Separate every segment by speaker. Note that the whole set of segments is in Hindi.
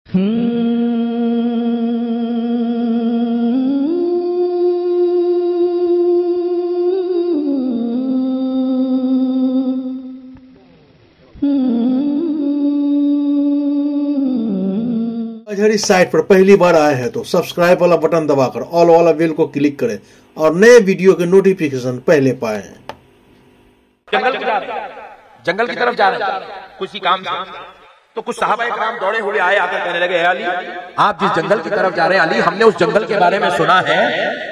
Speaker 1: अजहर इस साइट पर पहली बार आए हैं तो सब्सक्राइब वाला बटन दबाकर ऑल वाला बेल को क्लिक करें और नए वीडियो के नोटिफिकेशन पहले पाएं।
Speaker 2: जंगल की तरफ जा रहे हैं किसी काम से, तो कुछ सहाबा-ए-किराम दौड़े हुए आए, आकर कहने लगे, अली आप जिस जंगल की तरफ जा रहे हैं अली, हमने उस जंगल के बारे में सुना है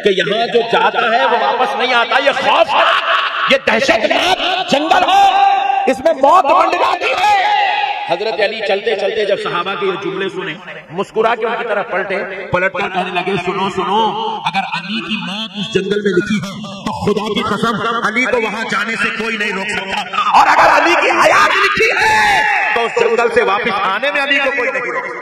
Speaker 2: कि यहाँ जो जाता है वो वापस नहीं आता, ये खौफ है, ये दहशतनाक जंगल है, इसमें मौत मंडराती है। हजरत अली चलते चलते जब सहाबा के ये जुमले सुने, मुस्कुरा के उनकी तरफ पलटकर कहने लगे, सुनो सुनो, अगर अली की मौत उस जंगल में लिखी है तो खुदा की कसम अली को वहां जाने से कोई नहीं रोक सकता, और अगर अली की हयात लिखी है तो उस जंगल से वापस आने में अली को कोई नहीं रोक सकता।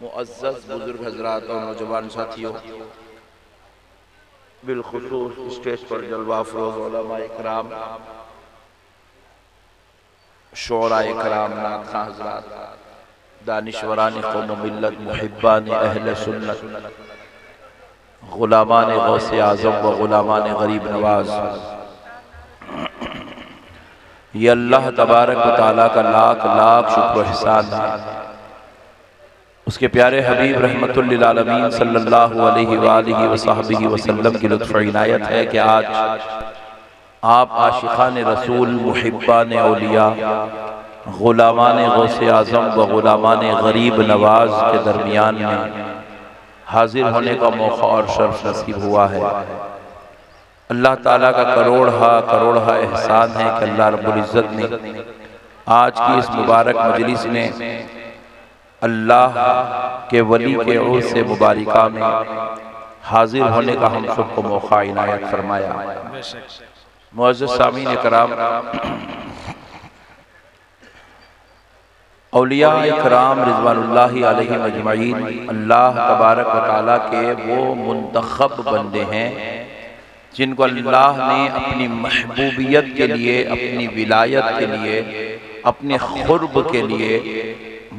Speaker 2: मुअज़्ज़ज़ बुजुर्ग हजरात और नौजवान साथियों, बिलखुसूस स्टेज पर जलवा अफरोज़ उलमा इकराम, शोरा इकराम, नाख़ा हजरात, दानिशवरान कौम मिल्लत, मुहिब्बान अहले सुन्नत, गुलामान गौसे आज़म व गुलामान गरीब नवाज, ये अल्लाह तबारक व तआला का लाख लाख शुक्र एहसान है। उसके प्यारे हबीब रहमतुल लिल आलमीन सल्लल्लाहु अलैहि वालिहि वसहबिहि वसल्लम की लुत्फ़ इनायत है कि आज आप आशिक़ान रसूल, मुहिब्बान औलिया, गुलामान गौसे आज़म व गुलामान गरीब नवाज के दरमियान में हाजिर होने का मौका और शर्फ नसीब हुआ है। अल्लाह ताला का करोड़ा एहसान है कि अल्लाह रब्बुल इज़्ज़त ने आज की इस मुबारक मजलिस में अल्लाह के वली के उर्स से मुबारका में हाजिर होने का हम सबको मौका इनायत फरमाया। मुअज़्ज़ज़ सामीन इकराम, औलिया इकराम रिज़वानुल्लाहि अलैहिम अजमईन अल्लाह तबारक व तआला के वो मुंतखब बंदे हैं जिनको अल्लाह ने अपनी महबूबियत के लिए, अपनी विलायत के लिए, अपने खुर्ब के लिए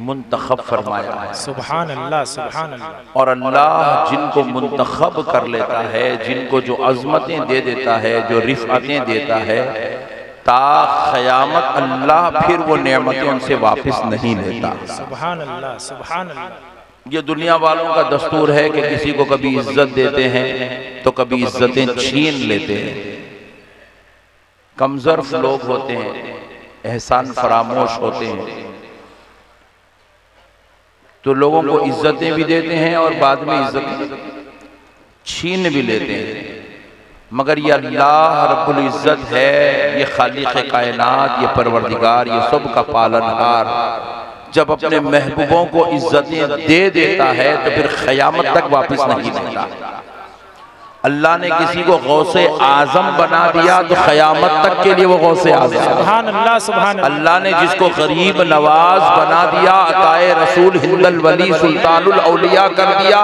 Speaker 2: मुंतखब फरमाया है।
Speaker 3: सुभान अल्लाह, सुभान अल्लाह।
Speaker 2: और अल्लाह जिनको मुंतखब कर लेता है, जिनको जो अज़मतें दे देता है, जो रिफ़अतें देता है, ता क़यामत अल्लाह फिर वो नेमतें उनसे वापस नहीं लेता।
Speaker 3: सुभान अल्लाह, सुभान अल्लाह।
Speaker 2: ये दुनिया वालों का दस्तूर है कि किसी को कभी इज्जत देते हैं तो कभी इज्जतें छीन लेते हैं। कमज़र्फ लोग होते हैं, एहसान फरामोश होते हैं, तो लोगों को इज्जतें भी देते हैं और बाद में इज्जत छीन भी लेते हैं। मगर ये अल्लाह रब्बुल इज़्ज़त है, ये खालिक़ कायनात, ये परवरदिगार, ये सब का पालनहार जब अपने महबूबों को इज्जतें दे देता है तो फिर क़यामत तक वापस नहीं देता। अल्लाह ने किसी को गौसे आजम बना दिया तो क़यामत तक के लिए वो गौसे आजम।
Speaker 3: सुभान अल्लाह, सुभान अल्लाह।
Speaker 2: अल्लाह ने जिसको गरीब नवाज बना दिया, अताए रसूल हिंदल वली सुल्तानुल औलिया कर दिया,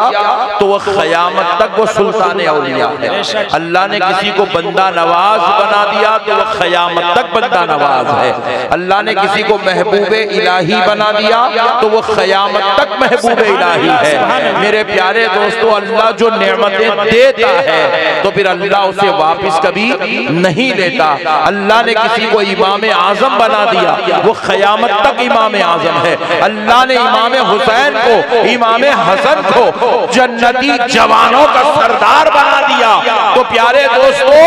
Speaker 2: तो वह क़यामत तक वो सुल्तान औलिया है। अल्लाह ने किसी को बंदा नवाज बना दिया तो वह क़यामत तक बंदा नवाज है। अल्लाह ने किसी को महबूबे इलाही बना दिया तो वह क़यामत तक महबूबे इलाही है। मेरे प्यारे दोस्तों, अल्लाह जो नेमतें देता है तो फिर अल्लाह उसे वापस कभी नहीं लेता। अल्लाह ने किसी को इमाम आजम बना दिया, वो क़यामत तक इमाम आजम है। अल्लाह ने इमाम हुसैन को, इमाम हसन को जन्नती जवानों का सरदार बना दिया तो प्यारे दोस्तों,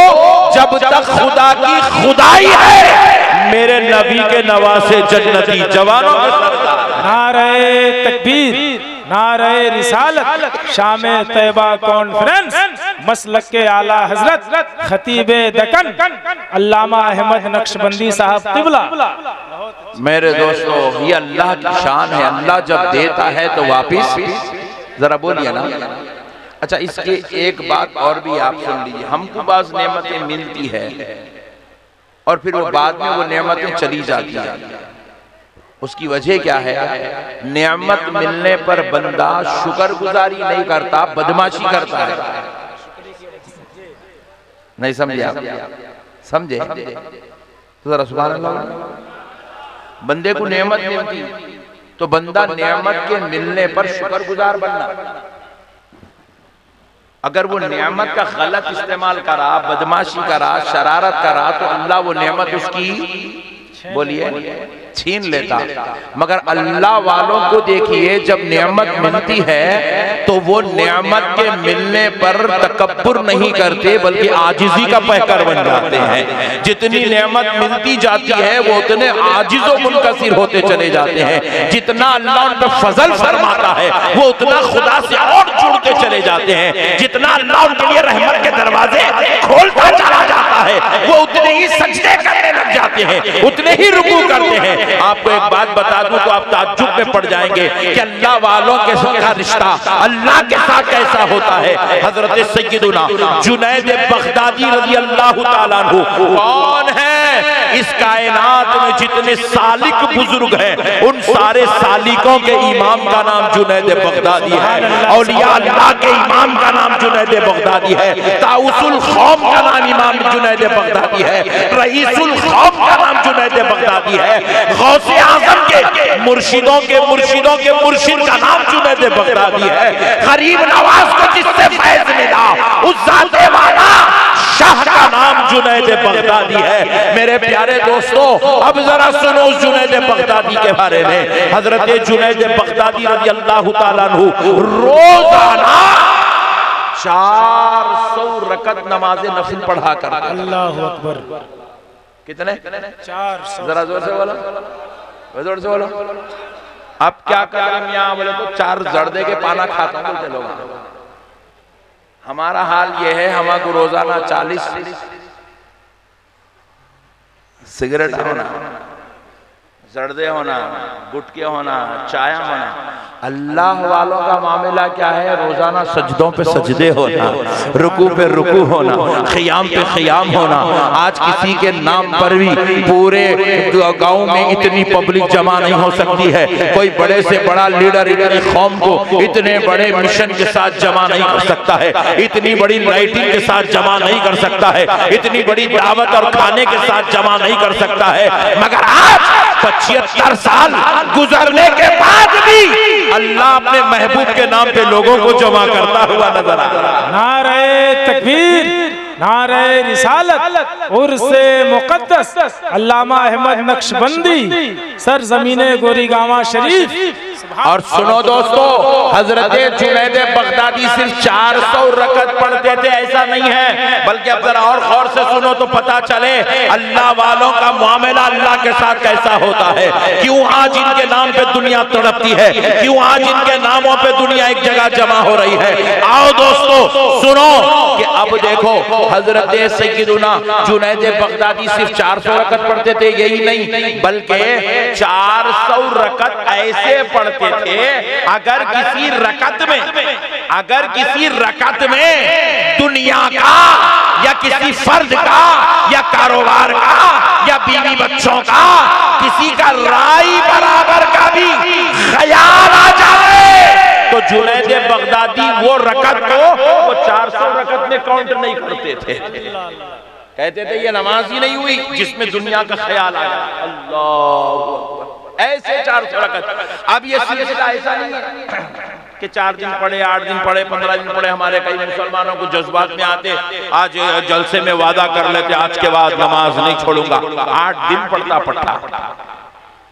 Speaker 2: जब तक खुदा की खुदाई है, मेरे नबी के नवासे जन्नती जवानों का सरदार।
Speaker 3: नारे तकबीर, नारे रिसालत, शामे तैयबा कॉन्फ्रेंस, मसलक के आला हजरत खतीबे दकन अल्लामा अहमद नक्शबंदी साहब तिबला।
Speaker 2: मेरे दोस्तों, ये अल्लाह की शान है। अल्लाह जब देता है तो वापिस, जरा बोलिए ना। अच्छा, इसके एक बात और भी आप सुन लीजिए। हमको बाज़ नेमतें मिलती है और फिर वो बाद में वो नेमतें चली जाती है। उसकी वजह क्या है? नेमत मिलने पर बंदा शुक्रगुजारी नहीं करता, बदमाशी करता है। नहीं समझे आप? समझे तो जरा सुभान अल्लाह। बंदे को नेमत मिलती तो बंदा नेमत के मिलने पर शुक्रगुजार बनना। अगर वो नेमत का गलत इस्तेमाल करा, बदमाशी करा, शरारत करा तो अल्लाह वो नेमत उसकी, बोलिए, छीन लेता। मगर अल्लाह वालों को देखिए, जब नेमत मिलती है तो वो नेमत के मिलने पर तकब्बुर नहीं करते बल्कि आजिजी का पैकर बन जाते हैं। जितनी नेमत मिलती जाती है वो उतने आजिज़ो मुनकसिर होते चले जाते हैं। जितना अल्लाह उन पर फजल फरमाता है वो उतना खुदा से और जुड़ते चले जाते हैं। जितना अल्लाह उनके लिए रहमत के दरवाजे खोलता चला जाता है वो उतने ही सजदे करने लग जाते हैं, उतने ही रुकू करते हैं। आपको एक बात बता दूं तो आप ताज्जुब में पड़ जाएंगे कि अल्लाह वालों के साथ रिश्ता अल्लाह के साथ कैसा होता है। हजरत सैयदुना जुनैद बगदादी रज़ी अल्लाह ताला अन्हु कौन है? इस कायनात में जितने सालिक बुजुर्ग हैं उन सारे सालिकों के इमाम का नाम जुनैद बगदादी है। औलिया अल्लाह के इमाम का नाम जुनैद बगदादी है। ताउसुल कौम का नाम इमाम जुनैद बगदादी है। रईसुल कौम का नाम जुनैद बगदादी है। गौसे आजम के मुर्शिदों के मुर्शिद का नाम जुनैद बगदादी है। गरीब नवाज को जिससे फैज मिला उस जाते वाला शाह का नाम जुनैद बगदादी है। मेरे प्यारे दोस्तों, अब जरा सुनो उस जुनैद बगदादी के बारे में। हजरत जुनैद बगदादी रज़ी अल्लाह ताला अन्हु रोजाना 400 रकत नमाज नफिल पढ़ा कर।
Speaker 3: अल्लाह अकबर।
Speaker 2: कितने?
Speaker 3: 400।
Speaker 2: जरा जोर से बोलो, जोर से बोलो। अब क्या करें यहाँ बोले तो 4 जर्दे के पाना खाता बोलते लोग। हमारा हाल ये है, हमारे रोजाना 40 सिगरेट होना, जर्दे होना, गुटके होना, चाय होना। अल्लाह वालों का मामला क्या है? रोजाना सजदों पे सजदे होना, रुकू पे रुकू होना, खियाम पे खियाम होना। आज किसी के नाम पर भी पूरे गांव में इतनी पब्लिक जमा नहीं हो सकती है। कोई बड़े से बड़ा लीडर इतनी कौम को इतने बड़े मिशन के साथ जमा नहीं कर सकता है, इतनी बड़ी लाइटिंग के साथ जमा नहीं कर सकता है, इतनी बड़ी दावत और खाने के साथ जमा नहीं कर सकता है। मगर आज 75 साल गुजरने के बाद भी अल्लाह अपने महबूब के नाम पे लोगों को जमा करता हुआ नजर आ रहा है।
Speaker 3: नारे तकबीर, नारे रिसालत, उर्से मुक़द्दस अल्लामा अहमद नक्शबंदी, सरज़मीने गोरीगांवा शरीफ।
Speaker 2: और सुनो दोस्तों, हजरत जुनैद बगदादी सिर्फ 400 रकत पढ़ते थे ऐसा नहीं है, बल्कि अब जरा और गौर से सुनो तो पता चले अल्लाह वालों का मामला अल्लाह के साथ कैसा होता है। क्यों आज इनके नाम पे दुनिया तड़पती है, क्यों आज इनके नामों पे दुनिया एक जगह जमा हो रही है। आओ दोस्तों सुनो कि अब देखो हजरत सैयदुना जुनैद बगदादी सिर्फ 400 रकत पढ़ते थे, यही नहीं बल्कि 400 रकत ऐसे पढ़ते थे अगर किसी रकत में दुनिया का या किसी फर्द का या कारोबार का या बीवी बच्चों का किसी का राई बराबर का भी ख्याल आ जाए तो जुनैद बगदादी वो रकत को वो 400 रकत में काउंट नहीं करते थे। कहते थे ये नमाज ही नहीं हुई जिसमें दुनिया का ख्याल आया। अल्लाह, ऐसे 400 रकत। अब ये सिलसिला ऐसा नहीं है कि 4 दिन पढ़े, 8 दिन पढ़े, 15 दिन पढ़े। हमारे कई मुसलमानों को जज्बात में आते, आज जलसे में वादा कर लेते आज के बाद नमाज नहीं छोड़ूंगा। 8 दिन पढ़ता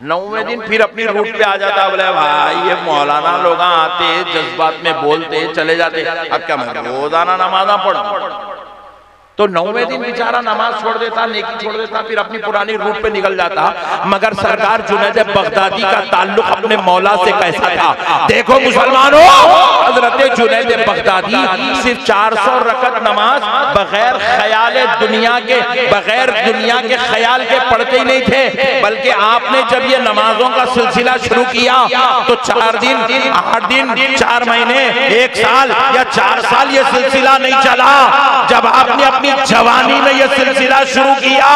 Speaker 2: 9वें दिन फिर अपनी रूट पे आ जाता। बोले भाई ये मौलाना लोग आते जज्बात में बोलते चले जाते, अब क्या मैं रोजाना नमाज पढ़ूं? तो 9वें दिन बेचारा नमाज छोड़ देता, नेकी छोड़ देता, फिर अपनी पुरानी रूट पे निकल जाता। मगर सरकार जुनैद बगदादी का ताल्लुक अपने मौला से कैसा था? देखो मुसलमानों, हजरत जुनैद बगदादी सिर्फ 400 रकत नमाज बगैर दुनिया के ख्याल के पढ़ते ही नहीं थे, बल्कि आपने जब ये नमाजों का सिलसिला शुरू किया तो 4 दिन, 8 दिन, 4 महीने, 1 साल या 4 साल ये सिलसिला नहीं चला। जब आपने अपनी जवानी में यह सिलसिला शुरू किया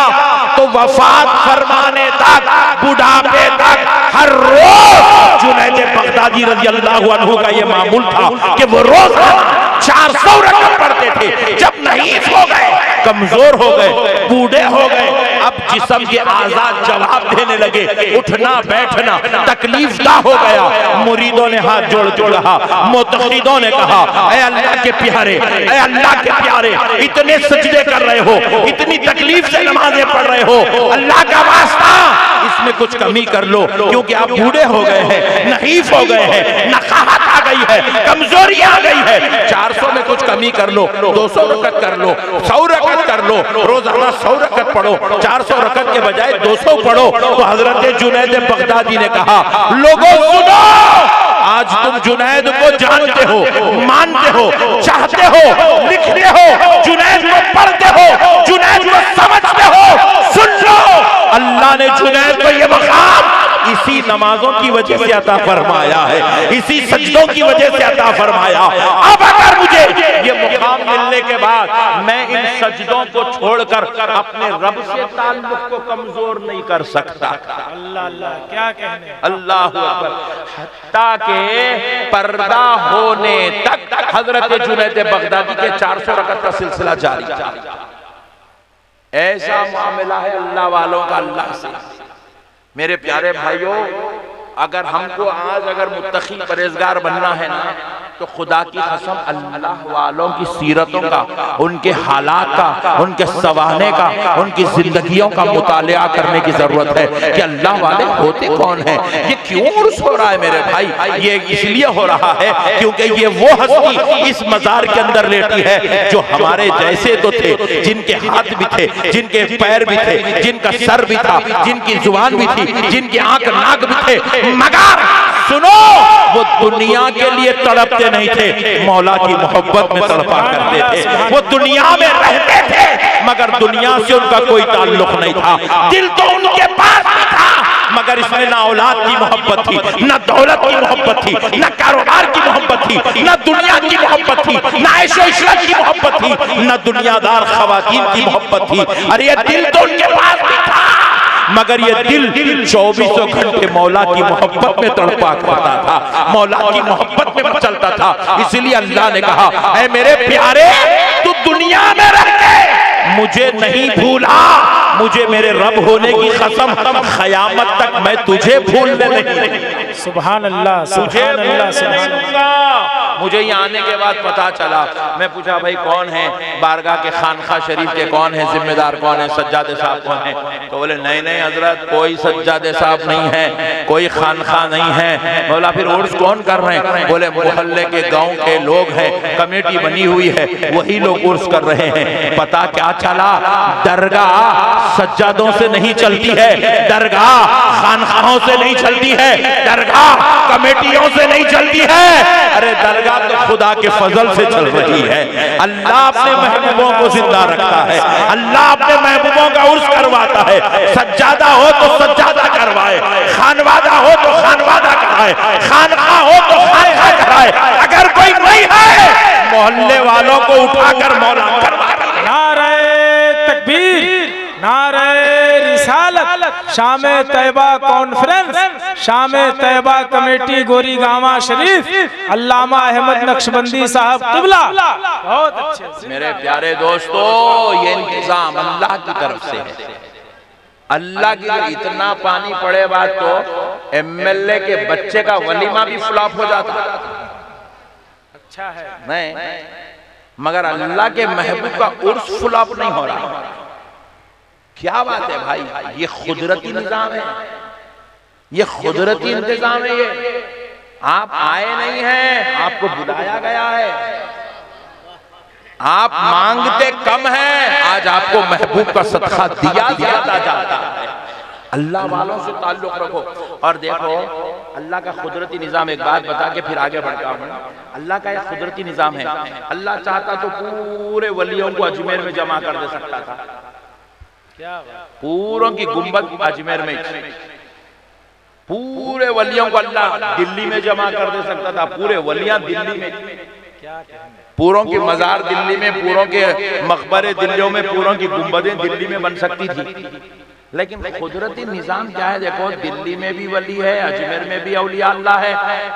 Speaker 2: तो वफात फरमाने तक, बुढ़ापे तक हर रोज जुनैद बगदादी रज़ी अल्लाहु अन्हु का यह मामूल था कि वो रोज 400 रकत पढ़ते थे। जब नहीफ हो गए, कमजोर हो गए, बूढ़े हो गए, अब जिस्म के आजाद जवाब देने लगे, उठना बैठना तकलीफदा हो गया। मुरीदों ने हाथ जोड़ कहा, मुतक़िदों ने कहा, ऐ अल्लाह के प्यारे, ऐ अल्लाह के प्यारे, इतने सजदे कर रहे हो, इतनी तकलीफ से नमाजें पढ़ रहे हो, अल्लाह का वास्ता इसमें कुछ कमी कर लो, क्योंकि आप बूढ़े हो गए हैं, नहीफ हो गए हैं, नकाहत आ गई है, कमजोरी आ गई है। 400 में कुछ कमी कर लो, 200 रकत कर लो, 100 रकत कर लो, रोजाना 100 रकत पढ़ो, 400 रकत के बजाय 200 पढ़ो। तो हजरत जुनैद बगदादी ने कहा, लोगों सुनो, आज तुम जुनैद को जानते हो, मानते हो, चाहते हो, लिखते हो, जुनैद को पढ़ते हो, जुनैद को समझते हो, सुन लो, अल्लाह ने जुनैद को यह मकाम इसी नमाजों की वजह से अता फरमाया है, इसी सजदों की वजह से अता फरमाया। अब अगर कर मुझे ये मुकाम मिलने के बाद मैं इन सजदों को छोड़कर अपने रब से ताल्लुक को कमजोर नहीं कर सकता।
Speaker 3: अल्लाह अल्लाह क्या कहने।
Speaker 2: अल्लाह अकबर। हत्ता के पर्दा होने तक हजरत जुनैद बगदादी के 400 रकअत का सिलसिला जारी। ऐसा मामला है अल्लाह वालों का अल्लाह से। मेरे प्यारे भाइयों, अगर हमको आज अगर मुत्तकी परहेजगार बनना है ना, तो खुदा की कसम अल्लाह वालों की सीरतों का, उनके हालात का, उनके सवाने का, उनकी जिंदगियों का मुतालिया करने की जरूरत है कि अल्लाह वाले होते कौन हैं। ये क्यों उर्स हो रहा है मेरे भाई? ये इसलिए हो रहा है क्योंकि ये वो हस्ती इस मजार के अंदर लेटी है जो हमारे जैसे तो थे, जिनके हाथ भी थे, जिनके पैर भी थे, जिनका सर भी था, जिनकी जुबान भी थी, जिनकी आंख नाक भी थे, मगर सुनो वो दुनिया के लिए तड़पते नहीं थे, मौला की मोहब्बत में तड़पा करते थे। वो दुनिया में रहते थे मगर दुनिया से उनका कोई ताल्लुक नहीं था। दिल तो उनके पास भी था मगर इसमें ना औलाद की मोहब्बत थी, ना दौलत की मोहब्बत थी, ना कारोबार की मोहब्बत थी, ना दुनिया की मोहब्बत थी, ना ऐशो इशरत की मोहब्बत थी, ना दुनियादार खवातीन की मोहब्बत थी। अरे ये दिल तो उनके पास भी था मगर ये दिल 24 घंटे मौला की मोहब्बत में तड़पा करता था, मौला की मोहब्बत में चलता था। इसलिए अल्लाह ने कहा, ऐ मेरे प्यारे, तू दुनिया में रह के मुझे नहीं भूला, मुझे मेरे रब होने की कसम, क़यामत तक मैं तुझे भूलने नहीं।
Speaker 3: सुभान अल्लाह, सुभान अल्लाह, सुभान अल्लाह।
Speaker 2: मुझे यहाँ आने के बाद पता चला, मैं पूछा भाई कौन है बारगाह के खानखा शरीफ के, कौन है जिम्मेदार, कौन है सज्जादे साहब कौन है? तो बोले नहीं नहीं हजरत, कोई सज्जादे साहब नहीं है, कोई खानखा नहीं है। बोला फिर उर्स कौन कर रहे हैं? बोले मोहल्ले के गांव के लोग हैं, कमेटी बनी हुई है, वही लोग उर्स कर रहे हैं। पता क्या चला, दरगाह सज्जादों से नहीं चलती है, दरगाह खानखाहों से नहीं चलती है, दरगाह कमेटियों से नहीं चलती है। अरे दरगाह तो खुदा के फजल से चल रही है। अल्लाह अपने महबूबों को जिंदा रखता है, अल्लाह अपने महबूबों का उर्स करवाता है। सज्जादा हो तो सज्जादा करवाए, खानवादा हो तो खानवादा कराए, खानखा हो तो खानखा कराए। अगर कोई नहीं है मोहल्ले वालों को उठाकर मौला करवाए।
Speaker 3: नारे तकबीर, नारे रिसालत, शामे तैयबा कॉन्फ्रेंस, शामे तैयबा कमेटी गोरीगांवा शरीफ, अल्लामा अहमद नक्शबंदी साहब क़िबला। बहुत अच्छे
Speaker 2: मेरे प्यारे दोस्तों, ये इंतजाम अल्लाह की तरफ से है। अल्लाह की इतना पानी पड़े बाद तो एमएलए के बच्चे का वलीमा भी फ्लॉप हो जाता।
Speaker 3: अच्छा है
Speaker 2: नहीं, मगर अल्लाह के महबूब का उर्स फ्लॉप नहीं हो रहा। क्या बात है भाई, ये खुदरती निजाम है, ये खुदरती इंतजाम है। ये आप आए नहीं हैं, आपको बुलाया गया है। आप मांगते कम हैं, आज आपको महबूब का सदका दिया जाता जाता है। अल्लाह वालों से ताल्लुक रखो। और देखो अल्लाह का कुदरती निजाम, एक बात बता के फिर आगे बढ़ता हूँ। अल्लाह का एक कुदरती निजाम है, अल्लाह चाहता तो पूरे वलियों को अजमेर में जमा कर दे सकता था। पूरों की गुंबद अजमेर में, पूरे वलियों को अल्लाह दिल्ली में जमा कर दे सकता था। पूरे वलियां दिल्ली में, पूरों की मजार दिल्ली में, पूरों के मकबरे दिल्लियों में, पूरों की गुंबदें दिल्ली में बन सकती थी। लेकिन कुदरती निजाम क्या है, देखो दिल्ली में भी वली है, अजमेर में भी औलिया अल्लाह है,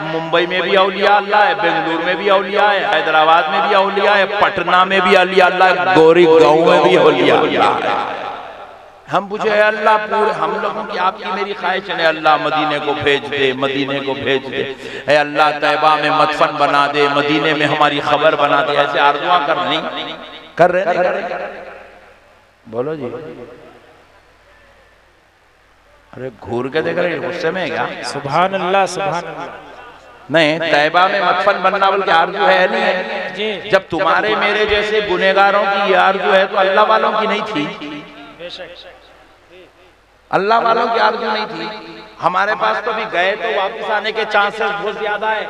Speaker 2: मुंबई में भी औलिया अल्लाह है, बेंगलुरु में भी औलिया है, हैदराबाद में भी औलिया है, पटना में भी औलिया अल्लाह है, गोरी गांव में भी औलिया अल्लाह है। हम पूछे अल्लाह पूरे हम लोगों की आपकी मेरी ख्वाहिश है, अल्लाह मदीने को भेज दे, मदीने को भेज दे, है अल्लाह तैयबा में मदफन बना दे, मदीने में हमारी खबर बना दे। ऐसे आरज़ुआं कर नहीं कर रहे, बोलो जी। अरे घूर के देख रहे, गुस्से में क्या?
Speaker 3: सुभान अल्लाह, सुभान अल्लाह।
Speaker 2: नहीं, तैयबा में मदफन बनना बल्कि आरज़ू है नहीं है। जब तुम्हारे मेरे जैसे गुनहगारों की ये आरज़ू है तो अल्लाह वालों की नहीं थी। अल्लाह वालों की आरज़ू नहीं थी। हमारे पास तो भी गए तो वापस आने के चांसेस बहुत ज्यादा है।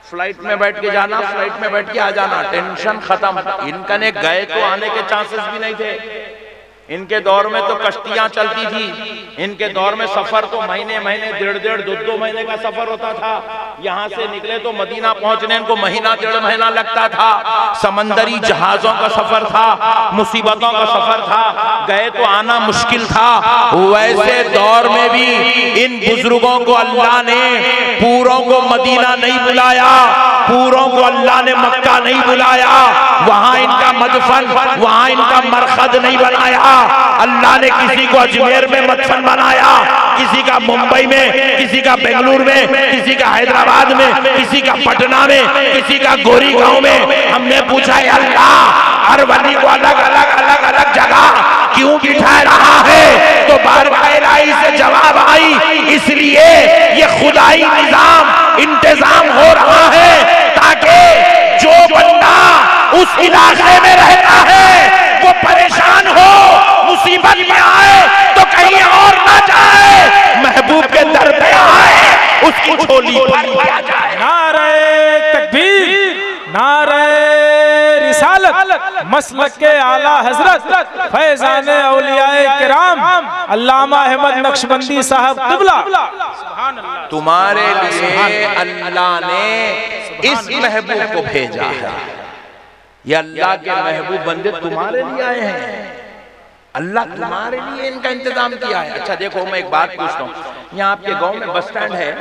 Speaker 2: फ्लाइट में बैठ के जाना, फ्लाइट में बैठ के आ जाना, टेंशन खत्म। इनका ने गए तो आने के चांसेस भी नहीं थे। इनके दौर में तो कश्तियां चलती थी, इनके दौर में सफर तो महीने महीने, 1.5-2 महीने का सफर होता था। यहाँ से निकले तो मदीना पहुंचने को महीना 1.5 महीना लगता था। समंदरी जहाजों का सफर था, मुसीबतों का सफर था, गए तो आना मुश्किल था। वैसे दौर में भी इन बुजुर्गों को अल्लाह ने पूरों को मदीना नहीं बुलाया, पूरों को अल्लाह ने मक्का नहीं बुलाया, वहां इनका मदफन, वहां इनका मरखद नहीं बनाया। अल्लाह ने किसी को अजमेर में मदफन बनाया, किसी का मुंबई में, किसी का बेंगलुरु में, किसी का हैदराबाद में, किसी का पटना में, किसी का गोरीगांव में। हमने पूछा है अल्लाह हर वली को अलग अलग अलग अलग जगह क्यों बिठा रहा है? तो बारगाह इलाही से जवाब आई, इसलिए ये खुदाई निजाम इंतजाम हो रहा है ताकि जो बंदा उस इलाके में रहता है वो परेशान हो, मुसीबत में आए तो कहीं और ना जाए, महबूब के दर पे आए उसकी झोली पर आ जाए।
Speaker 3: नारे तकबीर, नारे रिसालत, मसलक के आला हजरत फैजान औलियाए किराम अल्लामा अहमद नक्शबंदी साहब क़िबला।
Speaker 2: तुम्हारे लिए अल्लाह ने इस महबूब को भेजा है। ये अल्लाह के महबूब बंदे तुम्हारे लिए आए हैं, अल्लाह तुम्हारे लिए इनका इंतजाम किया है। अच्छा देखो, मैं एक बात पूछता हूँ, यहाँ आपके गांव में बस स्टैंड है?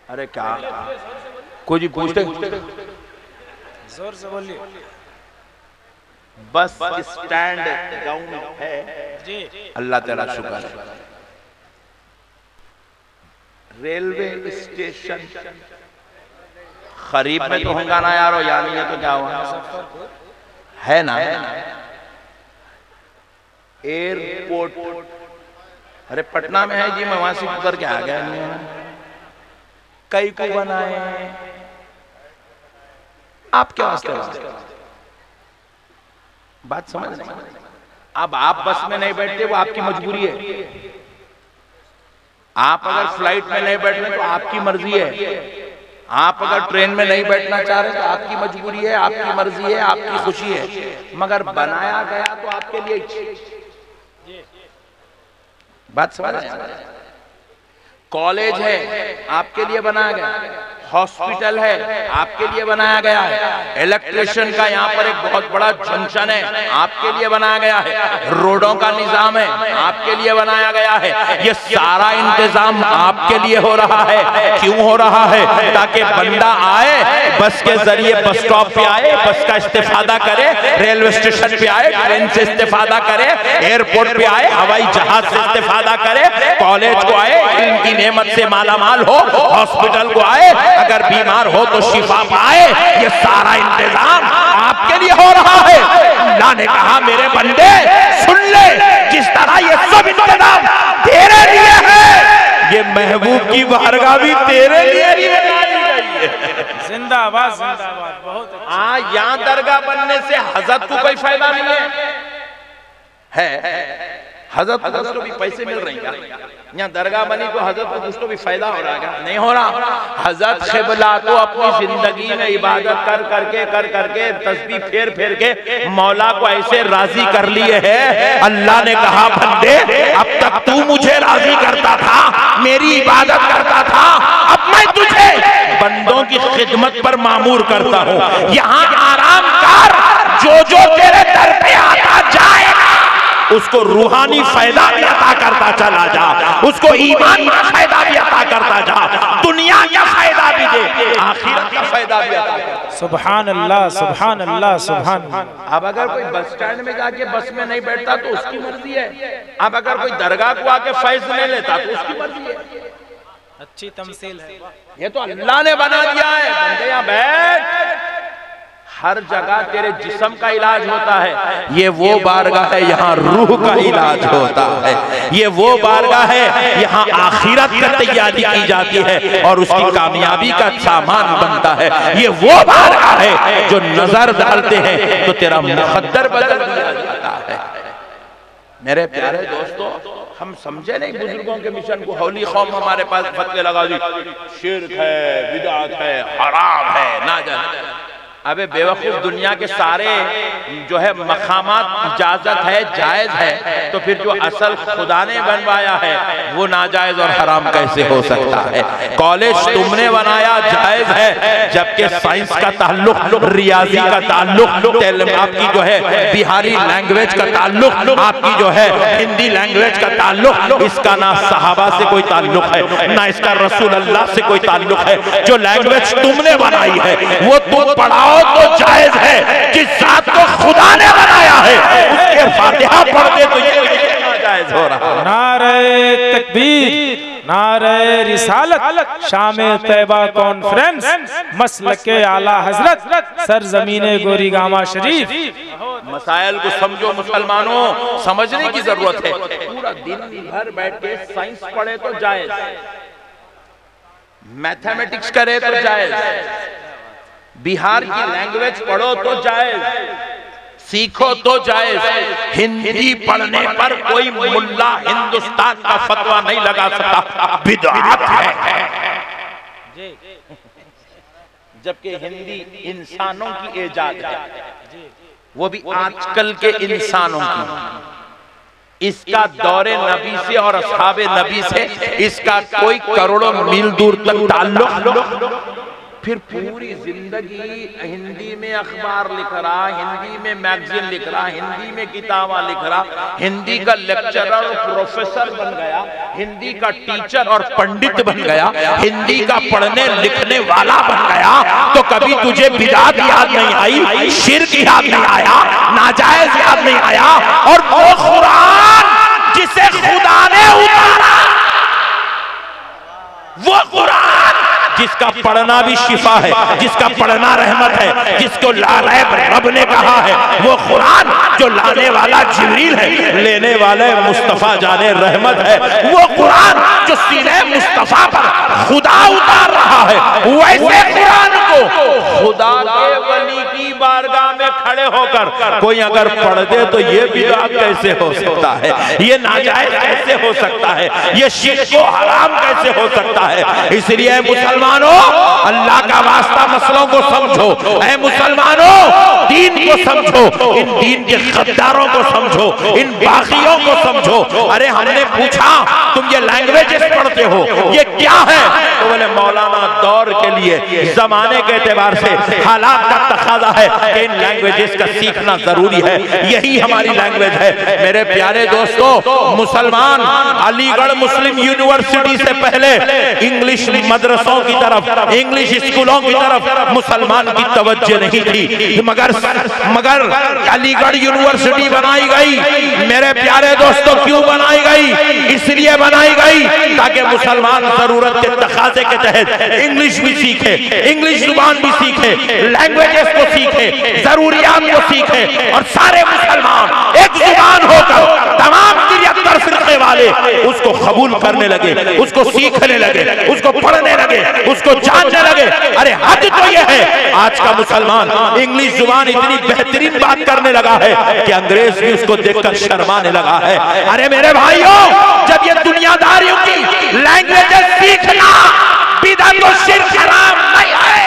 Speaker 2: अरे क्या कोई जी पूछते,
Speaker 3: जोर से बोलिए।
Speaker 2: बस स्टैंड गांव में है जी? अल्लाह तेरा शुक्र है। रेलवे स्टेशन खरीब में तो होगा ना यारो, यानी है तो क्या हुआ है ना? एयरपोर्ट अरे पटना में है जी, मैं वहां से उतर के आ गया। कई को बनाए आप क्या वास्ते? बात समझ नहीं। अब आप बस में नहीं बैठते वो आपकी मजबूरी है, आप अगर फ्लाइट में नहीं बैठ रहे तो आपकी मर्जी है, आप अगर ट्रेन में नहीं बैठना चाह रहे तो आपकी मजबूरी है, आपकी मर्जी है, आपकी खुशी है, मगर बनाया गया तो आपके लिए। बात समझ? कॉलेज है आपके लिए बनाया गया, हॉस्पिटल है आपके लिए बनाया गया है, इलेक्ट्रिशियन का यहाँ पर एक बहुत बड़ा जंक्शन है आपके लिए बनाया गया है, रोडों का निजाम है आपके लिए बनाया गया है। ये सारा इंतजाम आपके लिए हो रहा है। क्यों हो रहा है? ताकि बंदा आए, बस के जरिए बस स्टॉप पे आए, बस का इस्तेफादा करे, रेलवे स्टेशन पे आए, ट्रेन से इस्तेफादा करे, एयरपोर्ट पे आए, हवाई जहाज से इस्तेफादा करे, कॉलेज को आए, इनकी नेमत से मालामाल हो, हॉस्पिटल को आए, अगर बीमार हो तो शिफा पाए। ये सारा इंतजाम आपके लिए हो रहा है। अल्लाह ने कहा मेरे बंदे सुन ले, जिस तरह ये सब इंतजाम तेरे लिए है, ये महबूब की बारगाह भी तेरे लिए
Speaker 3: जिंदाबाद जिंदाबाद। बहुत
Speaker 2: हाँ, यहाँ दरगाह बनने से हजरत को कोई फायदा नहीं है। हजरत को कुछ तो भी पैसे मिल रहे हैं, यहाँ दरगाह बनी तो हजरत को कुछ तो भी फायदा हो रहा है? नहीं हो रहा। हजरत क़िबला तो अपनी जिंदगी में इबादत कर करके तस्बीह फेर फेर के मौला को ऐसे राजी कर लिए है। अल्लाह ने कहा बंदे अब तक तू मुझे राजी करता था, मेरी इबादत करता था, अब मैं तुझे बंदों की खिदमत पर मामूर करता हूँ। यहाँ आराम कर, जो तेरे दर पे आता जाएगा उसको रूहानी फायदा भी अता करता चला जा, उसको ईमान का फायदा भी अता करता जा, दुनिया का फायदा भी दे, आखिरत का फायदा भी अता कर।
Speaker 3: सुभान अल्लाह, सुभान अल्लाह, सुभान अल्लाह।
Speaker 2: अब अगर कोई बस स्टैंड में जाके बस में नहीं बैठता तो उसकी मर्जी है, अब अगर कोई दरगाह को आके फैज नहीं लेता तो उसकी मर्जी है।
Speaker 3: अच्छी तमसील है।
Speaker 2: ये तो अल्लाह ने बना दिया है। बंदे यहाँ बैठ, हर जगह तेरे जिस्म का इलाज होता है। ये वो बारगाह है यहाँ रूह का इलाज होता है। ये वो बारगाह है यहाँ आखिरत की तैयारी की जाती है और उसकी कामयाबी का सामान बनता है। ये वो बारगाह है जो नजर डालते हैं तो तेरा मुकद्दर बदल दिया जाता है। मेरे प्यारे दोस्तों, हम समझे नहीं बुजुर्गों के मिशन को। हौली कौम हमारे पास फतवे लगा दी, शिर्क है, बिदअत है, हराम है, ना जाने। अबे बेवकूफ, दुनिया के सारे जो है मकामात इजाजत है, जायज है, तो फिर जो असल खुदा ने बनवाया है वो नाजायज और हराम कैसे हो सकता है? कॉलेज तुमने बनाया जायज है, जबकि साइंस का ताल्लुक, रियाजी का ताल्लुक, आपकी जो है बिहारी लैंग्वेज का ताल्लुक, आपकी जो है हिंदी लैंग्वेज का ताल्लुक, इसका ना सहाबा से कोई ताल्लुक है ना इसका रसूल अल्लाह से कोई ताल्लुक है। जो लैंग्वेज तुमने बनाई है वो तुम पढ़ाओ तो जायज है, जिस जात को खुदा ने बनाया है उसके फातिहा पढ़ दे तो ये नाजायज हो रहा है।
Speaker 3: नारे तकबीर, नारे रिसालत, शामे तैबा कॉन्फ्रेंस, मसलके आला हजरत, सरजमीने गोरीगामा शरीफ।
Speaker 2: मसाइल को समझो मुसलमानों, समझने की जरूरत है। पूरा दिन भर बैठ के साइंस पढ़े तो जायज, मैथमेटिक्स करे तो जायज, बिहार की लैंग्वेज पढ़ो तो जायज, सीखो तो जायज। हिंदी पढ़ने पर कोई मुल्ला हिंदुस्तान का फतवा नहीं लगा सकता, बिदअत है। जबकि हिंदी इंसानों की इजाद है, वो भी आजकल के इंसानों की। इसका दौरे नबी से और असहाबे नबी से इसका कोई करोड़ों मील दूर तक ताल्लुक। फिर पूरी जिंदगी हिंदी में अखबार लिख रहा, हिंदी में मैगजीन लिख रहा, हिंदी में किताबा लिख रहा, हिंदी का लेक्चरर और प्रोफेसर बन गया, हिंदी का टीचर और पंडित बन गया, हिंदी का पढ़ने लिखने वाला बन गया, तो कभी तुझे बिदात याद नहीं आई, शिर्क याद नहीं आया, नाजायज याद नहीं आया? और वो कुरान जिसे खुदा ने उतारा, वो कुरान जिसका पढ़ना भी शिफा है, जिसका पढ़ना रहमत है, जिसको लारैब रब ने कहा है, वो कुरान जो लाने वाला जिब्रील है, लेने वाले मुस्तफा जाने रहमत है, वो कुरान जो सीने मुस्तफा पर खुदा उतार रहा है, वैसे कुरान को खुदा के वली की बारगाह में खड़े होकर कोई अगर पढ़ दे तो ये बिदअत कैसे हो सकता है? ये नाजायज कैसे हो सकता है? ये शिर्क को हराम कैसे हो सकता है? इसलिए मुसलमानों, अल्लाह का वास्ता मसलों को समझो। ऐ मुसलमानों, दीन को समझो, इन दीन के गद्दारों को समझो, इन बागियों को समझो। अरे हमने पूछा तुम ये लैंग्वेजेस पढ़ते हो, ये क्या है? तो बोले मौलाना दौर के लिए, जमाने के एतबार से हालात का तकाजा है कि इन लैंग्वेजेस का सीखना जरूरी है, यही हमारी लैंग्वेज है। मेरे प्यारे दोस्तों, मुसलमान अलीगढ़ मुस्लिम यूनिवर्सिटी से पहले इंग्लिश मदरसों की तरफ, इंग्लिश स्कूलों की तरफ मुसलमान की तवज्जो नहीं थी, मगर अलीगढ़ यूनिवर्सिटी बनाई गई। मेरे प्यारे दोस्तों, क्यों बनाई गई? इसलिए बनाई गई ताकि मुसलमान जरूरत के तकाजे के तहत इंग्लिश भी सीखे, इंग्लिश जुबान भी सीखे, लैंग्वेजेस को सीखे, जरूरियात को सीखे, और सारे मुसलमान एक जुबान होकर तमाम 73 फिरके वाले उसको कबूल करने लगे, उसको सीखने लगे, उसको पढ़ने लगे, उसको जानने लगे। अरे हद तो यह है, आज का मुसलमान इंग्लिश जुबान इतनी बेहतरीन बात करने लगा है कि अंग्रेज भी उसको देखकर शर्माने लगा है। अरे मेरे भाइयों, जब ये दुनियादारियों की लैंग्वेजेस सीखना बिदअत और शिर्क हराम नहीं है,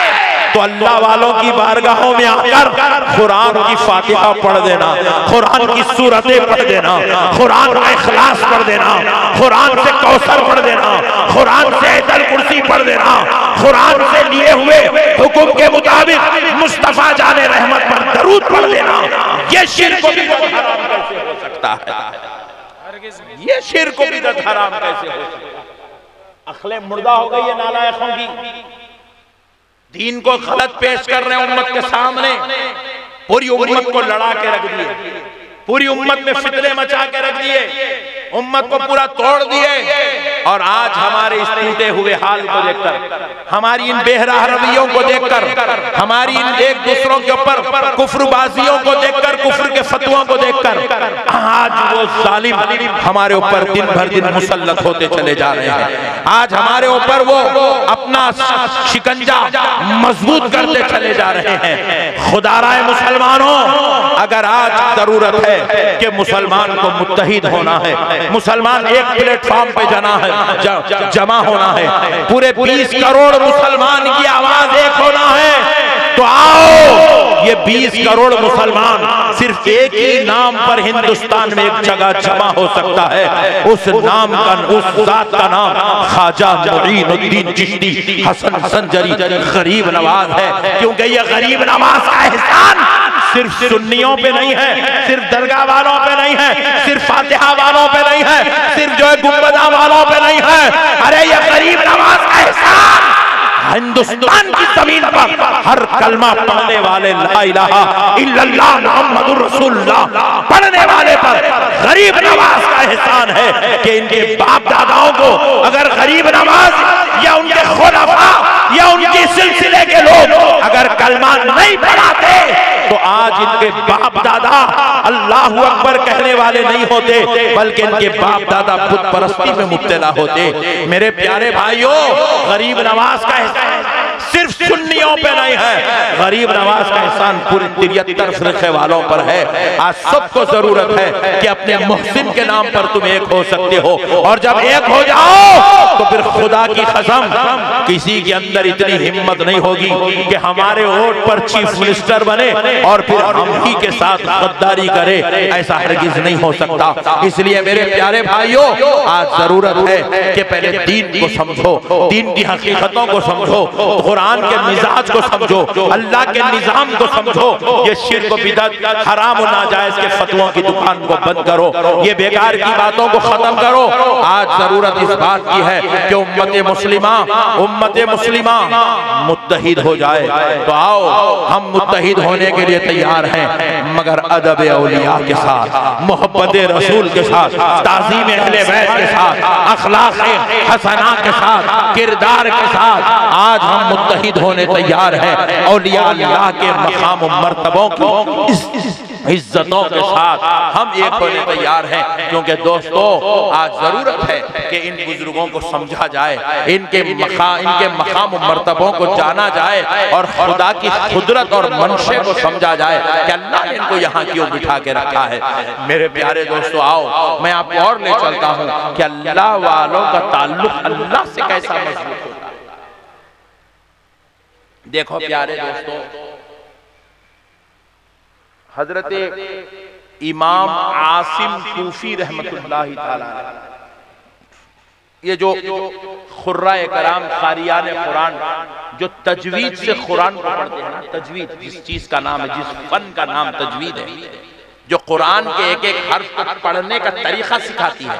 Speaker 2: तो अल्लाह वालों की बारगाहों में आकर कुरान की फातिहा पढ़ देना, कुरान की सूरतें पढ़ देना, कुरान का इखलास पढ़ देना, कुरान से कौसर पढ़ देना, कुरान से आयतुल कुर्सी पढ़ देना, कुरान से लिए हुए हुक्म के मुताबिक मुस्तफा जाने रहमत पर दरूद पढ़ देना, ये शिर्क को बिदअत हराम कैसे हो सकता है? ये शिर्क को बिदअत हराम कैसे हो सकता है? अखले मुर्दा हो गई है नालायकों की, दीन को गलत पेश कर रहे हैं उम्मत के सामने, पूरी उम्मत को लड़ा के रख दिए, पूरी उम्मत में फितने मचा के रख दिए, उम्मत को पूरा तोड़ दिए। और आज हमारे इस टूटे हुए हाल को देखकर, हमारी इन बेहरा रवैयों को देखकर, हमारी इन एक दूसरों के ऊपर कुफ्रबाजियों को देखकर, कुफ्र के फतवों को देखकर, आज वो जालिम हमारे ऊपर दिन भर दिन मुसल्लत होते चले जा रहे हैं। आज हमारे ऊपर वो अपना शिकंजा मजबूत करते चले जा रहे हैं। खुदाराए मुसलमानों, अगर आज जरूरत है कि मुसलमान को मुत्तहिद होना है, मुसलमान एक प्लेटफॉर्म पे जमा होना है, पूरे 20 करोड़ मुसलमान की आवाज एक होना है, तो आओ ये 20 करोड़ मुसलमान सिर्फ एक ही नाम पर हिंदुस्तान में एक जगह जमा हो सकता है, उस नाम का, उस जात का नाम ख्वाजा मुईनुद्दीन चिश्ती हसन संजरी गरीब नवाज है। क्योंकि ये गरीब नवाज का एहसान सिर्फ सुन्नियों पे नहीं है, सिर्फ दरगाह वालों पे नहीं है, सिर्फ फातिहा वालों पे नहीं है, सिर्फ जो है गुंबदा वालों पे नहीं है। अरे ये गरीब नवाज का एहसान हिंदुस्तान की जमीन पर हर कलमा पढ़ने वाले, ला इलाहा इल्लल्लाह मुहम्मदुर रसूलुल्लाह पढ़ने वाले पर गरीब नवाज का एहसान है कि इनके बाप दादाओं को अगर गरीब नवाज या उनके खुलाफा या उनके सिलसिले के लोग अगर कलमा नहीं पढ़ाते तो आज इनके बाप दादा अल्लाहू अकबर कहने वाले नहीं होते, बल्कि इनके बाप दादा बुत परस्ती में मुब्तला होते। मेरे प्यारे भाइयों, गरीब नवाज का एहसान सिर्फ सुन्नियों पे नहीं है, गरीब नवाज का एहसान पूरे 73 फिरके वालों पर है। आज सबको जरूरत है कि अपने मुहसिन के नाम पर तुम एक हो सकते हो, और जब एक हो जाओ तो फिर खुदा की कसम किसी के अंदर इतनी हिम्मत नहीं होगी कि हमारे वोट पर चीफ मिनिस्टर बने और फिर हम ही के साथ गद्दारी करे। ऐसा हरगिज नहीं हो सकता। इसलिए मेरे प्यारे भाइयों, आज जरूरत है कि पहले दीन को समझो, दीन की हकीकतों को समझो, कुरान के मिजाज को समझो, अल्लाह के निजाम को समझो। ये शिर्क व बिदअत, हराम और नाजायज के फतवों की दुकान को बंद करो, ये बेकार की बातों को खत्म करो। आज जरूरत इस बात की है कि उम्मत मुस्लिमा मुत्तहिद हो जाए। तो आओ, हम मुत्तहिद होने के लिए तैयार हैं, मगर अदब औलिया के साथ, मोहब्बत रसूल के साथ, ताज़ीम अहले बैत के साथ, अखलाक हसना के साथ, किरदार के साथ आज हम मुत्तहिद होने तैयार हैं। औलिया अल्लाह के मकाम व मर्तबों की इज्जतों के साथ हम एक होने तैयार हैं। क्योंकि दोस्तों, आज जरूरत है कि इन बुजुर्गों को समझा जाए, इनके मकाम व मर्तबों को जाना जाए, और खुदा की कुदरत और मंशे को समझा जाए कि अल्लाह ने इनको यहाँ क्यों बिठा के रखा है। मेरे प्यारे दोस्तों, आओ मैं आपको और ले चलता हूँ कि अल्लाह वालों का ताल्लुक अल्लाह से कैसा मजबूत होता है। देखो प्यारे दोस्तों, हजरत इमाम आसिम कूफी रहमतुल्लाहि ताला, ये जो खुर्राए कराम क़ारियाने कुरान जो तजवीद से कुरान को पढ़ते हैं ना, तजवीद जिस चीज का नाम है, जिस फन का नाम तजवीद है, जो कुरान के एक एक हर्फ को पढ़ने का तरीका सिखाती है,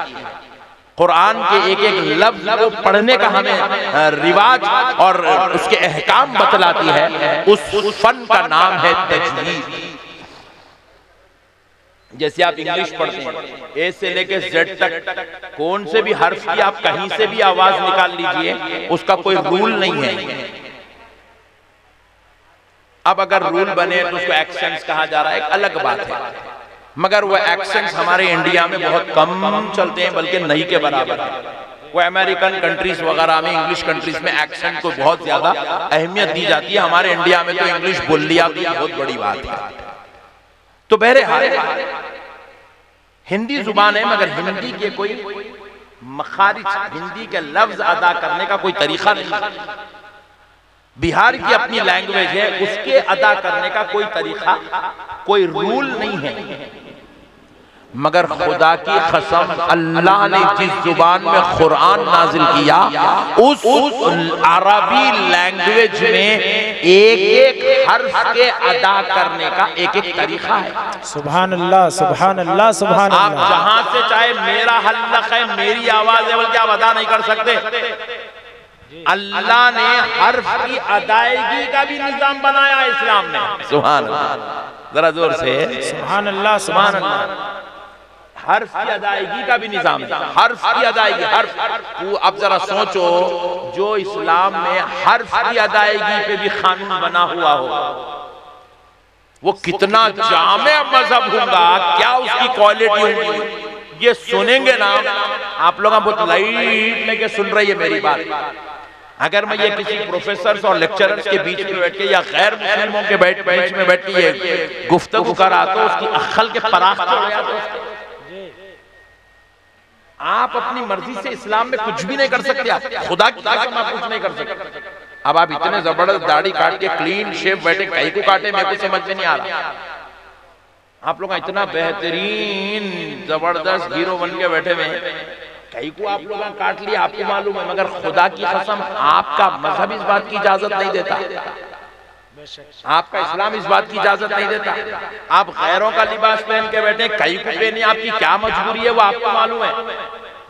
Speaker 2: कुरान के एक एक लफ्ज को पढ़ने का हमें रिवाज और उसके अहकाम बतलाती है, उस फन का नाम है तजवीद। जैसे आप इंग्लिश पढ़ते हैं, ए से लेके जेड तक कौन से भी हर्फ की आप कहीं से भी आवाज निकाल लीजिए, उसका कोई रूल नहीं है। अब अगर रूल बने तो उसको एक्सेंट्स कहा जा रहा है, एक अलग बात है, मगर वो एक्सेंट्स हमारे इंडिया में बहुत कम चलते हैं, बल्कि नहीं के बराबर है। वो अमेरिकन कंट्रीज वगैरह में, इंग्लिश कंट्रीज में एक्सेंट को बहुत ज्यादा अहमियत दी जाती है। हमारे इंडिया में तो इंग्लिश बोल लिया भी बहुत बड़ी बात है। तो बहरहाल हिंदी जुबान है, मगर हिंदी के कोई मखारिज, हिंदी के लफ्ज अदा करने का कोई तरीका नहीं। बिहार की अपनी लैंग्वेज है, उसके अदा करने का कोई तरीका, कोई रूल नहीं है। मगर खुदा की कसम, अल्लाह ने जिस जुबान में कुरान नाजिल किया, उस अरबी लैंग्वेज में एक एक हर्फ के अदा करने का एक एक तरीका है। सुभान अल्लाह, सुभान अल्लाह, सुभान अल्लाह। आप जहां से चाहे मेरा हल्लक है, मेरी आवाज है, बल्कि आप अदा नहीं कर सकते। अल्लाह ने हर्फ की अदायगी का भी निजाम बनाया इस्लाम ने। सुभान अल्लाह, जरा जोर से सुभान अल्लाह, सुभान अल्लाह। हर्फ की अदायगी का भी निजाम है, हर्फ की अदायगी, हर्फ। अब जरा सोचो, जो इस्लाम में हर्फ की अदायगी पे भी कानून बना हुआ हो, वो कितना जामे मजहब होगा, क्या उसकी क्वालिटी होगी। ये सुनेंगे ना आप लोग, बहुत लाइट लेके सुन रही है मेरी बात। अगर मैं ये किसी प्रोफेसर और लेक्चरर्स के बीच में बैठ के या गैर मुस्लिमों के बीच में बैठ के ये गुफ्तगू करा, तो उसकी अक्ल के पराख हो जाते। आप अपनी मर्जी से इस्लाम में कुछ भी नहीं कर सकते, आप खुदा की कसम आप कुछ नहीं कर सकते। अब आप इतने जबरदस्त दाढ़ी काट के क्लीन शेप बैठे, कहीं को काटे मेरे को समझ में नहीं आ रहा। आप लोग इतना बेहतरीन जबरदस्त हीरो बन के बैठे हुए, कहीं को आप लोग काट लिया, आपको मालूम है, मगर खुदा की कसम आपका मजहब इस बात की इजाजत नहीं देता, आपका इस्लाम इस बात की इजाजत नहीं देता। आप गैरों का लिबास पहन के बैठे, कहीं को पहने, आपकी क्या मजबूरी है वो आपको मालूम है,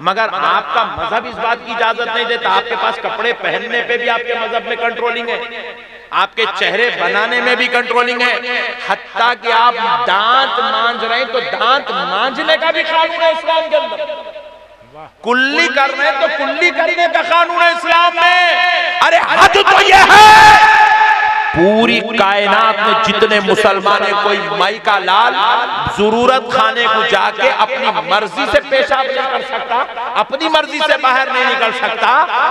Speaker 2: मगर आपका मजहब इस बात की इजाजत नहीं देता। आपके पास कपड़े पहनने पे भी आपके मजहब में कंट्रोलिंग है, आपके चेहरे बनाने में भी कंट्रोलिंग है, हत्ता कि आप दांत मांझ रहे हैं तो दांत मांझने का भी कानून है इस्लाम के अंदर, कुल्ली कर रहे हैं तो कुल्ली करने का कानून है इस्लाम में। अरे हद तो यह है, पूरी कायनात में जितने मुसलमान है, कोई माई का लाल जरूरत खाने को जाके अपनी मर्जी से पेशाब नहीं कर सकता, अपनी मर्जी से बाहर नहीं निकल सकता,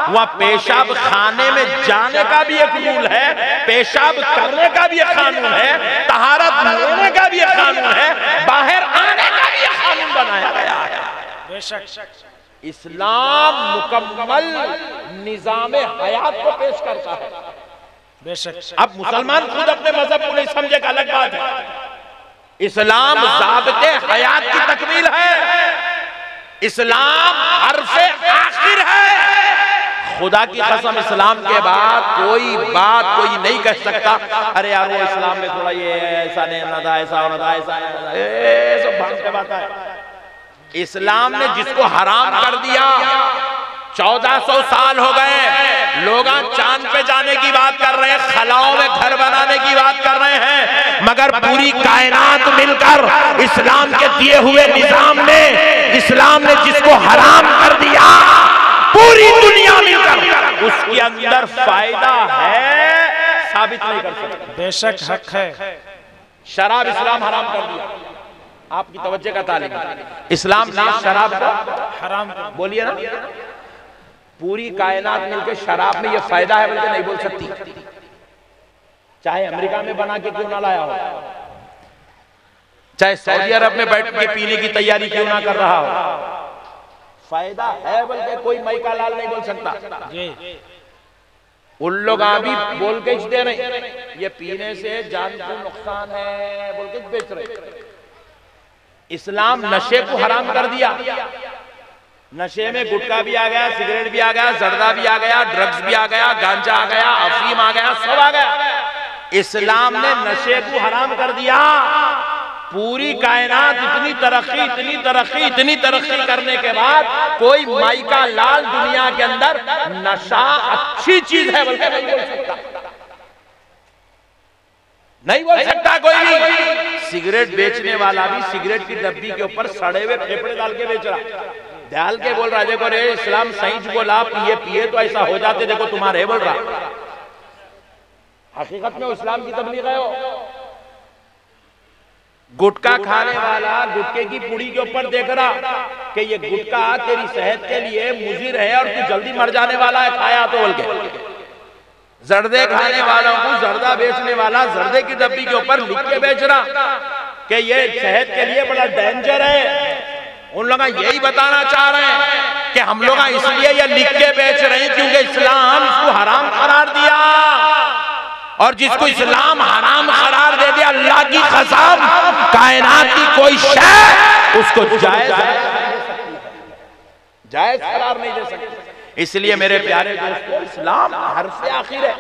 Speaker 2: वह पेशाब खाने में जाने का भी एक रूल है, पेशाब करने का भी एक कानून है, तहारत लेने का भी एक कानून है, बाहर आने का भी एक कानून बनाया गया है। बेशक इस्लाम मुकम्मल निजाम हयात को पेश करता है। बेशक अब मुसलमान खुद अपने मजहब को नहीं समझे का अलग बात है, इस्लाम ज़ाबिते हयात की तकमील है, इस्लाम हर्फ़े आखिर है। खुदा की कसम इस्लाम के बाद कोई बात कोई नहीं कह सकता, अरे यार वो इस्लाम में थोड़ा ये ऐसा नहीं होना था, ऐसा होना था, ऐसा नहीं होना था, सब भाग के बात है। इस्लाम ने जिसको हराम कर दिया, 1400 साल हो गए, लोग चांद पे जाने की बात कर रहे हैं, खलाओं में घर बनाने की बात कर रहे हैं, मगर पूरी कायनात मिलकर इस्लाम के दिए हुए निजाम में, इस्लाम ने जिसको हराम कर दिया, पूरी दुनिया मिलकर उसके अंदर फायदा है साबित नहीं कर सकती।
Speaker 3: बेशक हक है।
Speaker 2: शराब इस्लाम हराम कर दिया, आपकी तवज्जो का तालिब, इस्लाम ने शराब को
Speaker 3: हराम,
Speaker 2: बोलिए ना, पूरी कायनात मिलकर शराब में ये फायदा है बोलकर नहीं बोल सकती, चाहे अमेरिका में बना के क्यों ना लाया हो, चाहे सऊदी अरब में बैठ के पीने की तैयारी क्यों ना कर रहा हो, फायदा है बोल के कोई मई का लाल नहीं बोल सकता। उन लोग भी बोल के दे रहे, ये पीने से जान को नुकसान है बोल के बेच रहे। इस्लाम नशे को हराम कर दिया, नशे में गुटखा भी आ गया, सिगरेट भी आ गया, जर्दा भी आ गया, ड्रग्स भी आ गया, गांजा आ गया, अफीम आ गया, सब आ गया। इस्लाम ने नशे को हराम कर दिया। पूरी कायनात इतनी तरक्की, इतनी तरक्की, इतनी तरक्की करने के बाद कोई माई का लाल दुनिया के अंदर नशा अच्छी चीज है बोलकर नहीं बोल सकता, नहीं बोल सकता कोई भी। सिगरेट बेचने वाला भी सिगरेट की डब्बी के ऊपर सड़े हुए फेफड़े डाल के बेच रहा, डाल के बोल रहा है देखो रे इस्लाम सही बोला, पिए पिए तो ऐसा हो जाते, देखो तुम्हारे बोल रहा, हकीकत में इस्लाम की तबलीग है। गुटखा खाने वाला गुटके की पुड़ी के ऊपर देख रहा कि ये गुटका तेरी सेहत के लिए मुजीर है और तू जल्दी मर जाने वाला है, खाया तो बोल के। जर्दे खाने वालों को जर्दा बेचने वाला जर्दे की डब्बी के ऊपर लिख के बेच रहा कि ये सेहत के लिए बड़ा डेंजर है। उन लोग यही बताना चाह रहे हैं कि हम लोग इसलिए ये लिख के बेच रहे हैं क्योंकि इस्लाम इसको हराम करार दिया, और जिसको इस्लाम हराम करार दे दिया, अल्लाह की कसम कायनात की कोई शय उसको जायज करार नहीं दे सकती। इसलिए मेरे प्यारे दोस्तों, इस्लाम हर से आखिर है।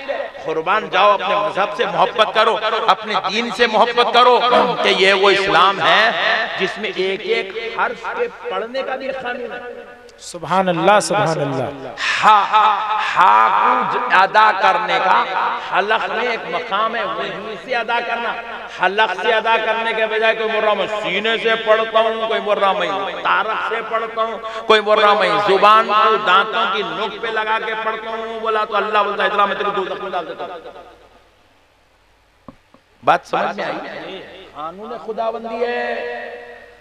Speaker 2: कुर्बान जाओ, अपने मजहब से मोहब्बत करो, अपने दीन से मोहब्बत करो कि ये वो इस्लाम है जिसमें एक एक हर्फ के पढ़ने का भी कानून है।
Speaker 3: सुभान अल्लाह, सुभान अल्लाह।
Speaker 2: हा को अदा करने का हलक में एक मकाम है, वहीं से अदा करना। हलक से अदा करने के बजाय कोई बोल रहा मैं सीने से पढ़ता हूँ, कोई बोल रहा मैं तारक से पढ़ता हूँ, कोई बोल रहा मैं जुबान को दांतों की नोक पे लगा के पढ़ता हूँ, बोला तो अल्लाह बोलता है इतना मैं तेरे दोज़ख में डाल देता हूँ। बात समझ में आई? कानून खुदाबंदी है,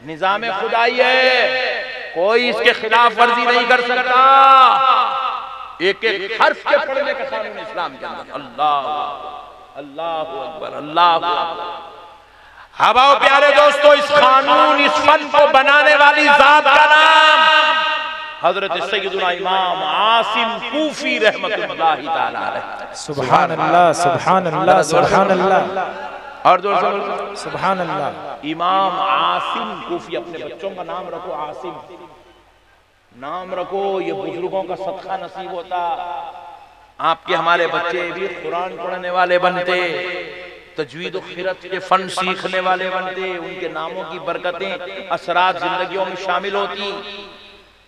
Speaker 2: निजाम खुदाई है, कोई इसके खिलाफ वर्जी नहीं कर सकता। एक एक हर्फ के पढ़ने का कानून इस्लाम के अंदर। अल्लाह अल्लाह अकबर, अल्लाह अकबर। हवाओ प्यारे दोस्तों, इस कानून इस फन को बनाने वाली जात का नाम हजरत सैयदुना इमाम आसिम कूफी रहमतुल्लाहि ताला अलैह।
Speaker 3: सुभान अल्लाह, सुभान अल्लाह, सुभान अल्लाह।
Speaker 2: और जोर से
Speaker 3: सुभान अल्लाह।
Speaker 2: इमाम आसिम कूफी, अपने बच्चों का नाम रखो आसिम, नाम रखो, ये बुजुर्गों का सदका नसीब होता। आपके हमारे बच्चे भी कुरान पढ़ने वाले बनते, तजवीद क़िरात के फन सीखने वाले बनते, उनके नामों की बरकतें असरात जिंदगियों में शामिल होती।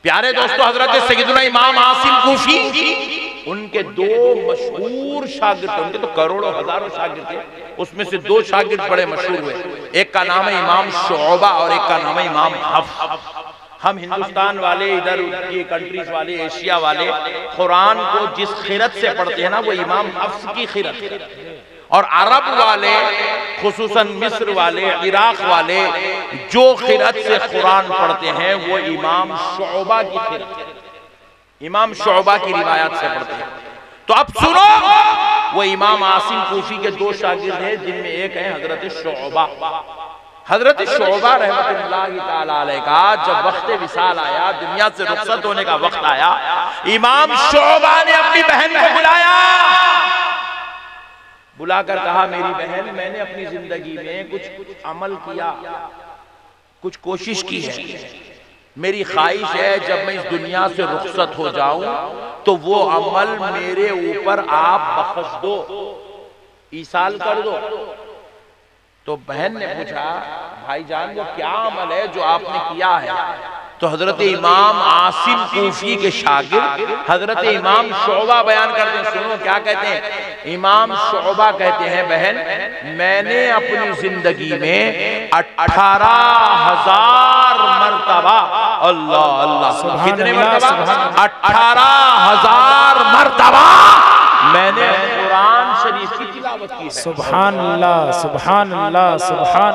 Speaker 2: प्यारे दोस्तों, हजरत सैयदना इमाम आसिम कूफी, उनके दो मशहूर शागिर्द थे, उनके तो करोड़ों हजारों शागिर्द थे, उसमें से दो शागिर्द बड़े मशहूर हुए। एक का नाम है इमाम शुअबा और एक का नाम है इमाम हफ्स। हम हिंदुस्तान वाले, इधर की कंट्रीज वाले, एशिया वाले कुरान को जिस क़िरात से पढ़ते हैं ना, वो इमाम हफ्स की क़िरात है। और अरब वाले, खुसूसन मिस्र वाले, इराक वाले, जो क़िरात से कुरान पढ़ते हैं वो इमाम शुअबा की क़िरात है, इमाम शुअबा की रिवायत से पढ़ते हैं। तो अब सुनो, वो इमाम आसिम कूफी के दो शागिर्द हैं, जिनमें एक है हजरत शुअबा। हजरत शुअबा रहमतुल्लाहि तआला अलैह का जब वक्त विसाल आया, दुनिया से रुखसत होने का वक्त आया, इमाम शुअबा ने अपनी बहन को बुलाया, बुलाकर कहा, मेरी बहन, मैंने अपनी जिंदगी में कुछ अमल किया, कुछ कोशिश की है, मेरी ख्वाहिश है जब मैं इस दुनिया से रुखसत हो जाऊं तो वो अमल मेरे ऊपर आप बख्श दो, ईसाल कर दो। तो बहन ने पूछा, भाईजान वो क्या अमल है जो आपने किया है? तो हजरत इमाम आसिम कूफी के शागिर्द हजरत इमाम शुअबा बयान करते हैं, सुनो क्या कहते हैं। इमाम शुअबा कहते हैं, बहन मैंने अपनी जिंदगी में 18,000 मरतबा, अल्लाह अल्लाह, कितने मरतबा? 18,000 मरतबा मैंने कुरान शरीफ की तिलावत की है।
Speaker 3: सुभान अल्लाह, सुभान अल्लाह, सुभान।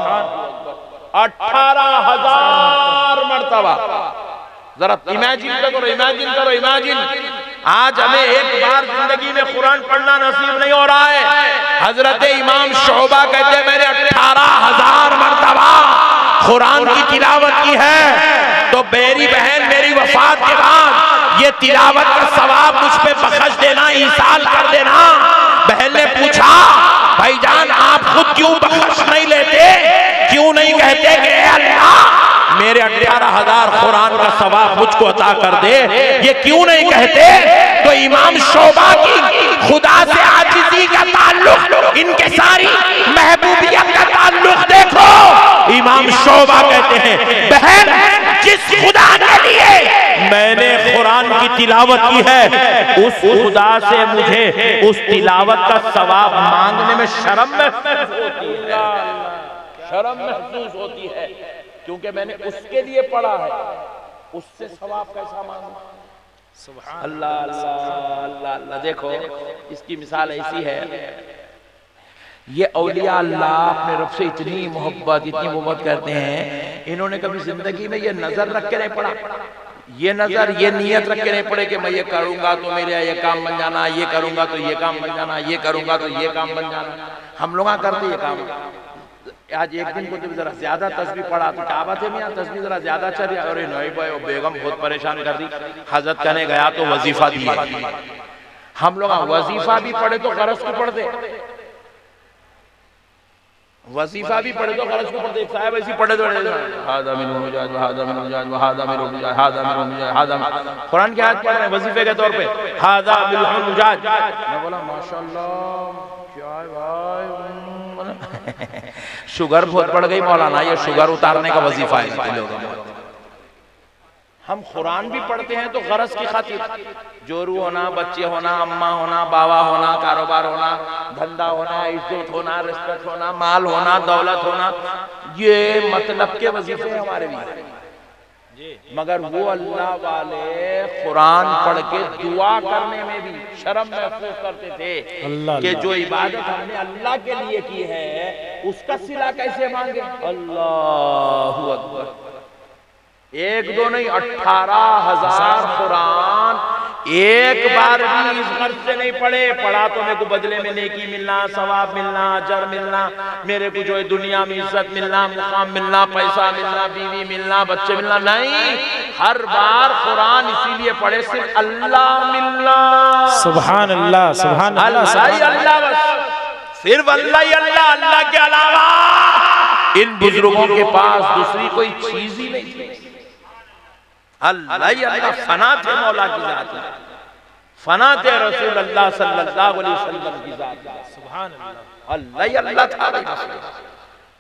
Speaker 2: 18,000 मरतबा। जरा इमेजिन करो, इमेजिन करो, इमेजिन। आज हमें एक बार जिंदगी में कुरान पढ़ना नसीब नहीं हो रहा है। हजरत इमाम शुअबा कहते हैं, मैंने 18,000 मरतबा कुरान की तिलावत की है। तो मेरी बहन, मेरी वफात के बाद ये तिलावत का सवाब मुझ पे बख्श देना, ईसाल कर देना। बहन ने पूछा, भाईजान आप खुद क्यों बख्श नहीं लेते, क्यों नहीं कहते कि अल्लाह मेरे 18,000 कुरान का सवाब मुझको अता कर दे, ये क्यों नहीं कहते? तो इमाम शुअबा की खुदा से आजिज़ी का ताल्लुक, इनके सारी महबूबियत का ताल्लुक देखो। इमाम शुअबा कहते हैं, बहन जिस खुदा के लिए मैंने कुरान की तिलावत की है, उस खुदा से मुझे उस तिलावत का सवाब मांगने में शर्म महसूस होती है, शर्म महसूस होती है, क्योंकि मैंने उसके लिए पढ़ा है, उससे सवाब कैसा मांगू? अल्लाह अल्लाह अल्लाह अल्लाह। देखो इसकी मिसाल ऐसी है, ये औलिया अल्लाह अपने रब से इतनी मोहब्बत करते हैं, इन्होंने कभी जिंदगी में ये नजर रख के नहीं पढ़ा, ये नजर, ये नियत रख के नहीं पड़े कि मैं ये करूंगा तो मेरे ये काम बन जाना, ये करूंगा तो ये काम बन जाना, ये करूंगा तो ये काम बन जाना। हम लोग करते ये काम। आज एक दिन को जब जरा ज्यादा तस्बीह पढ़ा तो क्या बात है मियां, तस्बीह जरा ज्यादा चल रही है, और नहीं भाई वो बेगम बहुत परेशान कर दी, हजरत करने गया तो वजीफा दिए। हम लोग वजीफा भी पढ़े तो गरज को पढ़ते, वजीफा भी पढ़े तो गरज को पढ़ते। साहब ऐसी पढ़े तो कुरान की आयत पढ़ रहे हैं वजीफे के तौर पे, हादा बिल मुजाज। मैं बोला माशाल्लाह क्या है भाई, शुगर बहुत बढ़ गई मौलाना, ये शुगर उतारने का वजीफा है। हम कुरान भी पढ़ते हैं तो गरज की खातिर, जोरू होना, बच्चे होना, अम्मा होना, बाबा होना, कारोबार होना, धंधा होना, इज्जत होना, रिस्पेक्ट होना, माल होना, दौलत होना, ये मतलब के वजीफे हमारे भी। मगर वो अल्लाह वाले कुरान पढ़ के दुआ करने में भी शर्म महसूस करते थे कि जो इबादत हमने अल्लाह के लिए की है उसका सिला कैसे मांगे। अल्लाहु अकबर। एक दो नहीं, 18,000 कुरान एक बार भी इस गर्ज से नहीं पढ़े। पढ़ा तो मेरे को बदले में नेकी मिलना, सवाब मिलना, अजर मिलना, मेरे को जो है दुनिया में इज्जत मिलना, मुकाम मिलना, पैसा मिलना, बीवी मिलना, बच्चे मिलना, नहीं। हर बार कुरान इसीलिए पढ़े सिर्फ अल्लाह मिल्ला,
Speaker 3: सुभान अल्लाह, सुभान अल्लाह,
Speaker 2: अल्लाह बस, सिर्फ अल्लाह ही अल्लाह, अल्लाह के अलावा इन बुजुर्गों के पास दूसरी कोई चीज ही नहीं थी। अल्लाह ही अल्लाह, फना थे मौला की जात, फना थे रसूल अल्लाह सल्लल्लाहु अलैहि वसल्लम की जात,
Speaker 3: सुभान अल्लाह,
Speaker 2: अल्लाह ही अल्लाह था।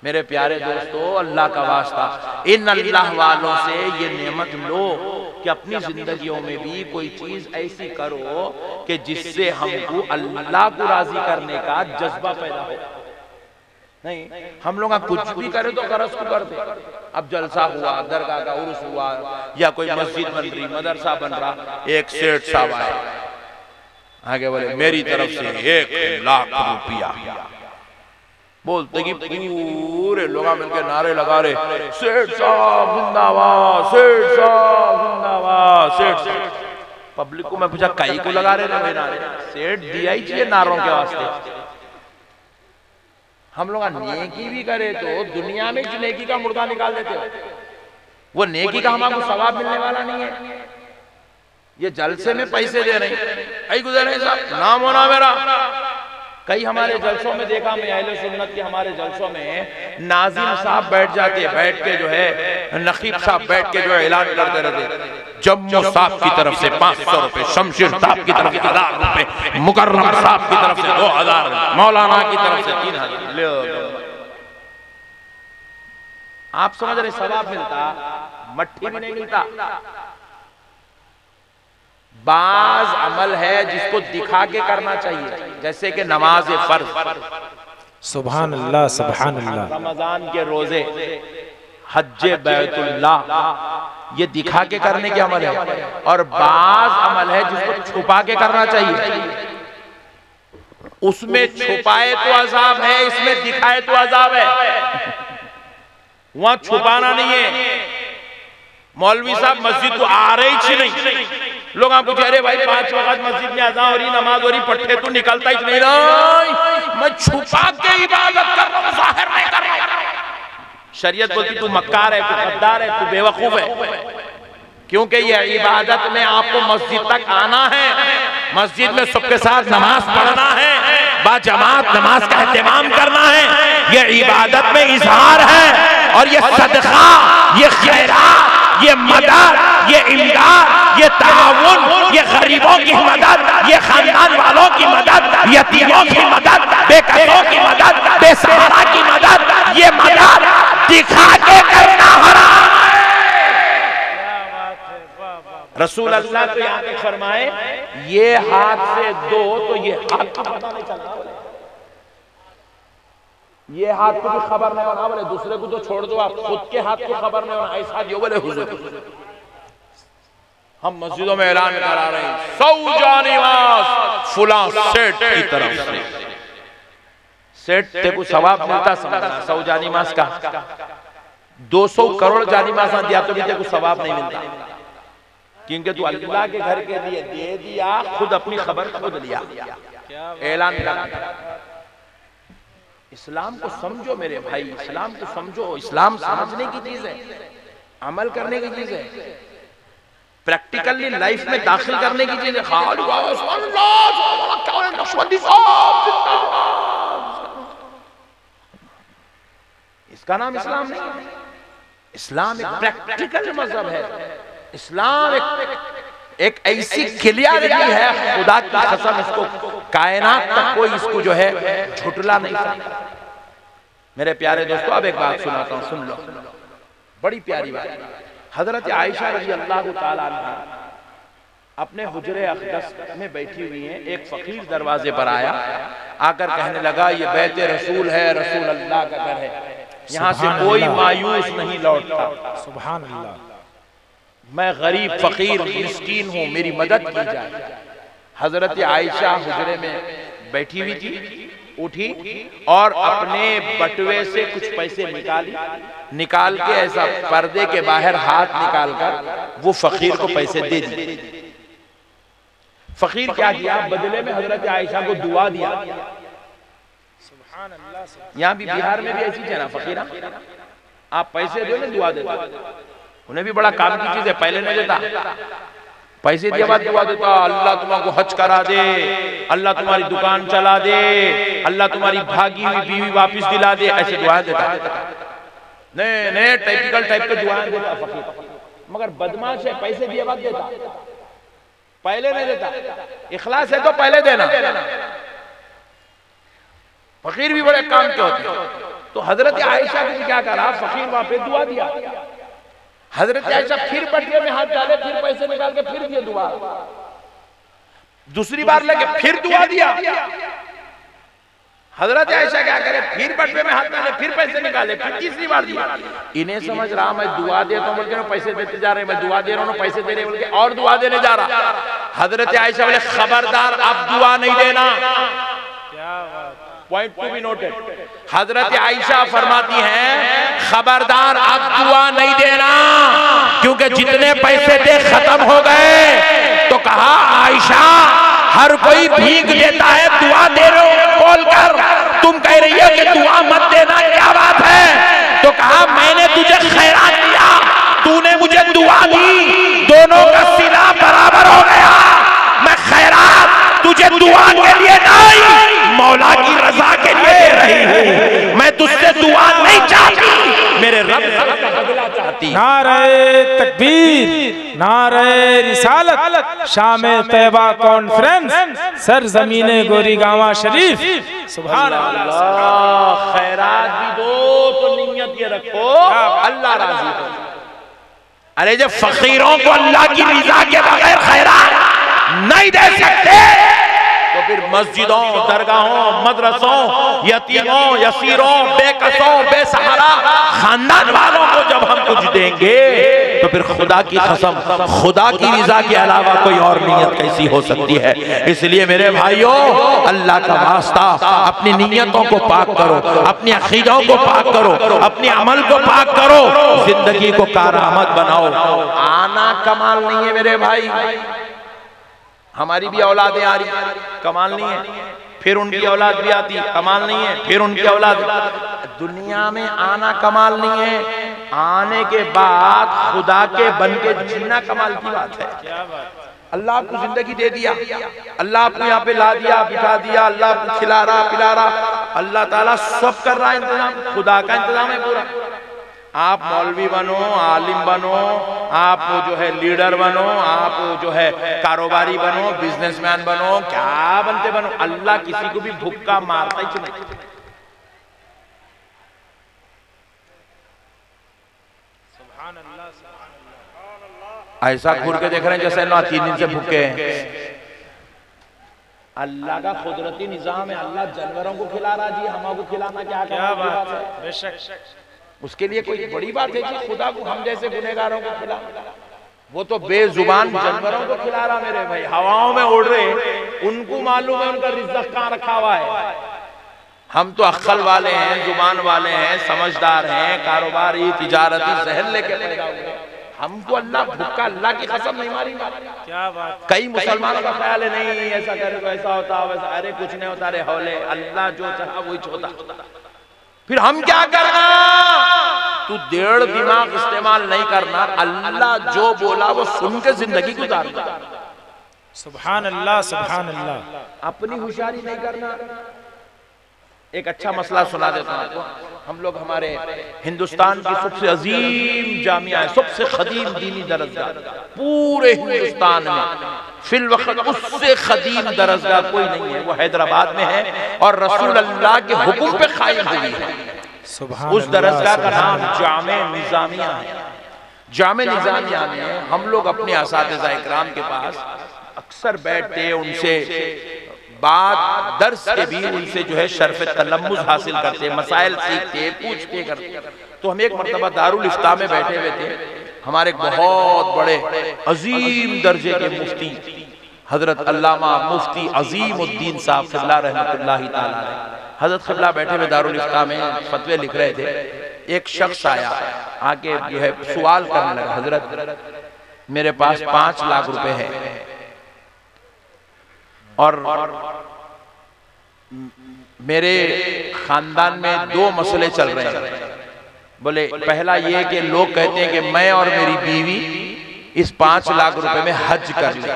Speaker 2: मेरे प्यारे दोस्तों, अल्लाह का वास्ता इन अल्लाह वालों से ये नेमत लो कि अपनी जिंदगियों में भी कोई चीज ऐसी करो कि जिससे हमको अल्लाह को राजी करने का जज्बा पैदा हो। नहीं, हम लोग कुछ भी करें तो गरज को कर दे। अब जलसा हुआ, दरगाह का उर्स हुआ, या कोई मस्जिद बन रही, मदरसा बन रहा, एक सेठ साहब आए, आगे बोले मेरी तरफ से 1 लाख रुपया, बोलते कि पूरे लोग मिलकर नारे लगा रहे, सेठ साहब जिंदाबाद, सेठ साहब जिंदाबाद, सेठ साहब। पब्लिक को मैं पूछा कई को लगा रहे नारे? सेठ दिया ही चाहिए नारों के वास्ते। हम लोग नेकी भी करे तो दुनिया में जो नेकी का मुर्दा निकाल देते हो, वो नेकी का हमको सवाब मिलने वाला नहीं है। ये जलसे में पैसे दे रहे हैं, ऐ गुजर रहे साहब, नाम होना मेरा। कई हमारे जलसों में देखा मैं, अहले सुन्नत के हमारे जलसों में नाजिम साहब बैठ जाते, बैठ के जो है नकीब साहब बैठ के जो है ऐलान करते रहते, जम्मू साहब की तरफ से 500 रुपए, शमशीर साहब की तरफ से 1000 रुपए, मुकर्रम साहब की तरफ से 2000, मौलाना की तरफ से 3000। आप समझ रहे सवाब मिलता, मट्टी भी नहीं मिलता। बाज अमल है जिसको दिखा के करना चाहिए, जैसे कि नमाज फर्ज,
Speaker 3: सुभान अल्लाह, सुभान अल्लाह,
Speaker 2: रमजान के रोजे, हज्जे बैतुल्लाह, ये दिखा के करने के अमल है। और बाज अमल है जिसको छुपा के करना चाहिए, उसमें छुपाए तो अजाब है, इसमें दिखाए तो अजाब है। वहां छुपाना नहीं है। मौलवी साहब मस्जिद को आ रही थी नहीं, लोग आपको कह रहे भाई 5 वक्त मस्जिद में अज़ान हो रही, नमाज हो रही, पट्टे तो निकलता ही नहीं रहा, मैं छुपा के इबादत कर रहा हूं, जाहिर नहीं कर रहा हूं। शरीयत बोलती तू मक्कार है, तू गद्दार है, तू बेवकूफ है, क्योंकि ये इबादत में आपको मस्जिद तक आना है, मस्जिद में सबके साथ नमाज पढ़ना है, बाजमात नमाज का एहतमाम करना है। ये इबादत में इजहार है, और ये सदका, ये खैरात, ये मदद, ये इमदाद, ये ताउन, ये गरीबों की मदद, ये खानदान वालों की मदद, यतीमों की मदद, बेकसों की मदद, बेसहारा की मदद, ये मदद दिखा के करना हराम है। रसूल अल्लाह तो यहाँ तक फरमाए, ये हाथ से दो तो ये हाथ को पता नहीं चला, ये हाथ को भी खबर नहीं होना, बोले दूसरे को तो छोड़ दो, आप खुद के हाथ को खबर नहीं होना, ऐसा जो बोले हुजूर। हम मस्जिदों में ऐलान करा रहे हैं, सौजानिवास फुला सेठ की तरफ से, सेठ ते को सवाब मिलता, समझना सौजानिवास का 200 करोड़ जानिमास दिया तो भी ते को सवाब नहीं मिलता, क्योंकि तू अल्लाह के घर के लिए दे दिया, खुद अपनी खबर खुद लिया, ऐलान करा। इस्लाम को समझो मेरे भाई, इस्लाम को समझो। इस्लाम समझने की चीज है, अमल करने की चीज है, प्रैक्टिकली लाइफ में दाखिल करने की चीज है। इसका नाम इस्लाम नहीं है। इस्लाम एक प्रैक्टिकल मजहब है। इस्लाम एक ऐसी क्लियरिटी है, खुदा की कसम, इसको कायनात तक कोई इसको जो है झुटला नहीं सकता। मेरे प्यारे दोस्तों, अब एक बात सुनाता हूं, सुन लो, बड़ी प्यारी बात। हजरत आयशा रज़ी अल्लाह ताला अन्हा अपने हुजरे अक़दस में बैठी हुई हैं, एक फकीर दरवाजे पर आया, आकर कहने लगा ये बैत रसूल है, रसूल अल्लाह का घर है, यहाँ से कोई मायूस नहीं लौटता।
Speaker 3: सुभान अल्लाह,
Speaker 2: मैं गरीब फकीर मिस्कीन हूँ, मेरी मदद की जाए। हजरत आयशा हुजरे में बैठी हुई थी, उठी और अपने बटुए से कुछ पैसे निकाल के ऐसा पर्दे के बाहर हाथ निकालकर वो फकीर को पैसे दे दिए। फकीर क्या किया, बदले में हजरत आयशा को दुआ दिया। यहाँ भी बिहार में भी ऐसी है ना, फकीरा आप पैसे दो ना दुआ देते, उन्हें भी बड़ा काम की चीज है, पहले नहीं देता, पैसे दिया बाद दुआ देता, अल्लाह तुमको हज करा दे, अल्लाह तुम्हारी दुकान चला दे, अल्लाह तुम्हारी भागी हुई बीवी वापस दिला दे, ऐसे दुआ देता। नहीं टाइपिकल टाइप के दुआ देता फकीर, मगर बदमाश है, पैसे दिए बाद देता, पहले नहीं देता। इखलास है तो पहले देना। फकीर भी बड़े काम के होते हैं। तो हजरत आयशा ने क्या करा, फकीर वहां पे दुआ दिया, हजरत आयशा फिर पटिया में हाथ डाले, फिर पैसे निकाल के फिर दिए दुआ, दूसरी बार लेके फिर दुआ दिया। हजरत आयशा क्या करे, फिर पटवे में हाथ डाले, फिर पैसे निकाले, फिर तीसरी बार दिया। इन्हें समझ रहा मैं दुआ देता हूं बोल के पैसे देते जा रहे, मैं दुआ दे रहा हूं पैसे दे रहे बोल के और दुआ देने जा रहा। हजरत आयशा बोले खबरदार अब दुआ नहीं देना। पॉइंट टू बी नोटेड, हजरत आयशा फरमाती हैं खबरदार अब दुआ नहीं देना, क्योंकि जितने पैसे थे खत्म हो गए। तो कहा आयशा हर कोई भीख देता है, दुआ दे रहे हो बोल कर तुम कह रही हो कि दुआ मत देना, क्या बात है? तो कहा मैंने तुझे खैरात दिया, तूने मुझे दुआ दी, दोनों का सिला बराबर हो गया। मैं खैरात तुझे दुआ के लिए नहीं, मौला की रजा के लिए दे रही हूँ। मैं तुझसे दुआ नहीं चाहती, मेरे रब का बदला चाहती।
Speaker 3: नारे तकबीर, नारे रिसालत, शामे तैयबा कॉन्फ्रेंस, सरजमीने गोरीगांवा शरीफ। सुभान अल्लाह।
Speaker 2: खैरात भी दो तो नियत ये रखो अल्लाह राजी हो। अरे जब फकीरों को अल्लाह की रजा के बगैर खैरात नहीं दे सकते तो फिर मस्जिदों, दरगाहों, मदरसों, यतीमों, यसीरों, बेकसों, बेसहारा खानदान वालों को जब हम कुछ देंगे तो फिर खुदा की कसम, खुदा की रजा के अलावा कोई और नियत कैसी हो सकती है? इसलिए मेरे भाइयों, अल्लाह का वास्ता अपनी नियतों को पाक करो, अपनी अकीदों को पाक करो, अपने अमल को पाक करो, जिंदगी को कारआमद बनाओ। आना कमाल नहीं है मेरे भाई, हमारी भी औलादें आ रही, कमाल नहीं है, फिर उनकी औलाद भी आती, कमाल नहीं है, फिर उनकी औलाद। दुनिया में आना कमाल नहीं है, आने के बाद खुदा के बन के जीना कमाल की बात है। अल्लाह आपको जिंदगी दे दिया, अल्लाह आपको यहाँ पे ला दिया, बिठा दिया, अल्लाह आपको खिला रहा पिला रहा, अल्लाह ताला सब कर रहा है इंतजाम, खुदा का इंतजाम है पूरा। आप मौलवी बनो, आलिम बनो, आप जो है लीडर बनो, आप जो है कारोबारी बनो, बिजनेसमैन बनो, क्या बनते बनो, अल्लाह किसी को भी भुक्का मारता ही नहीं। ऐसा घूर के देख रहे हैं जैसे 3 दिन से भूखे हैं। अल्लाह का कुदरती निजाम है, अल्लाह जानवरों को खिला रहा जी, हमको खिलाना क्या बात है? बेशक उसके लिए कोई बड़ी बात है कि खुदा को हम जैसे गुनहगारों को खिला, वो तो बेजुबान जानवरों को खिला रहा मेरे भाई, हवाओं में उड़ रहे, उनको मालूम है उनका रिज़्क़ कहाँ रखा हुआ है। हम तो अक्ल वाले हैं, जुबान वाले हैं, समझदार हैं, कारोबारी तिजारती जहन लेके पैदा हुए, हमको अल्लाह भुक्का, अल्लाह की कसम नहीं मारी। क्या बात। कई मुसलमानों का ख्याल है नहीं ऐसा करे तो ऐसा होता वैसा, अरे कुछ नहीं होता रे हौले, अल्लाह जो चाहा वही होता। फिर हम क्या करना? तू 1.5 दिमाग इस्तेमाल नहीं करना, अल्लाह जो बोला वो सुन के जिंदगी गुजारना।
Speaker 3: सुभान अल्लाह, सुभान अल्लाह।
Speaker 2: अपनी होशियारी नहीं करना। एक अच्छा मसला सुना देता हूं आपको। हम लोग हमारे हिंदुस्तान की सबसे अजीम जामिया है, सबसे खदीम दीनी दरसगाह पूरे हिंदुस्तान में, फिल वक्त उससे खदीम दरसगाह कोई नहीं है, वो हैदराबाद में है और रसूल अल्लाह के हुक्म पे कायम हुई है। उस दरसगाह का नाम जामे निजामिया है। जामे निजामिया में हम लोग अपने असातिज़ा इकराम के पास अक्सर बैठते, उनसे बात दर्स के भी उनसे जो है शर्फ तलम्मुज़ हासिल करते, मसाइल सीखते, पूछते करते। तो हम एक मरतबा दारुल इफ्ता में बैठे हुए थे, हमारे बहुत बड़े अजीम दर्जे के मुफ्ती हजरत अल्लामा मुफ्ती अजीमुद्दीन साहब क़िबला रहमतुल्लाहि तआला अलैह, हजरत क़िबला बैठे हुए दारुल इफ्ता में फतवे लिख रहे थे। एक शख्स आया, आके जो है सवाल करने लगा, हजरत मेरे पास 5 लाख रुपए हैं और मेरे खानदान में 2 मसले चल रहे हैं, बोले पहला ये कि लोग कहते हैं कि मैं और मेरी बीवी इस 5 लाख रुपए में हज कर ले,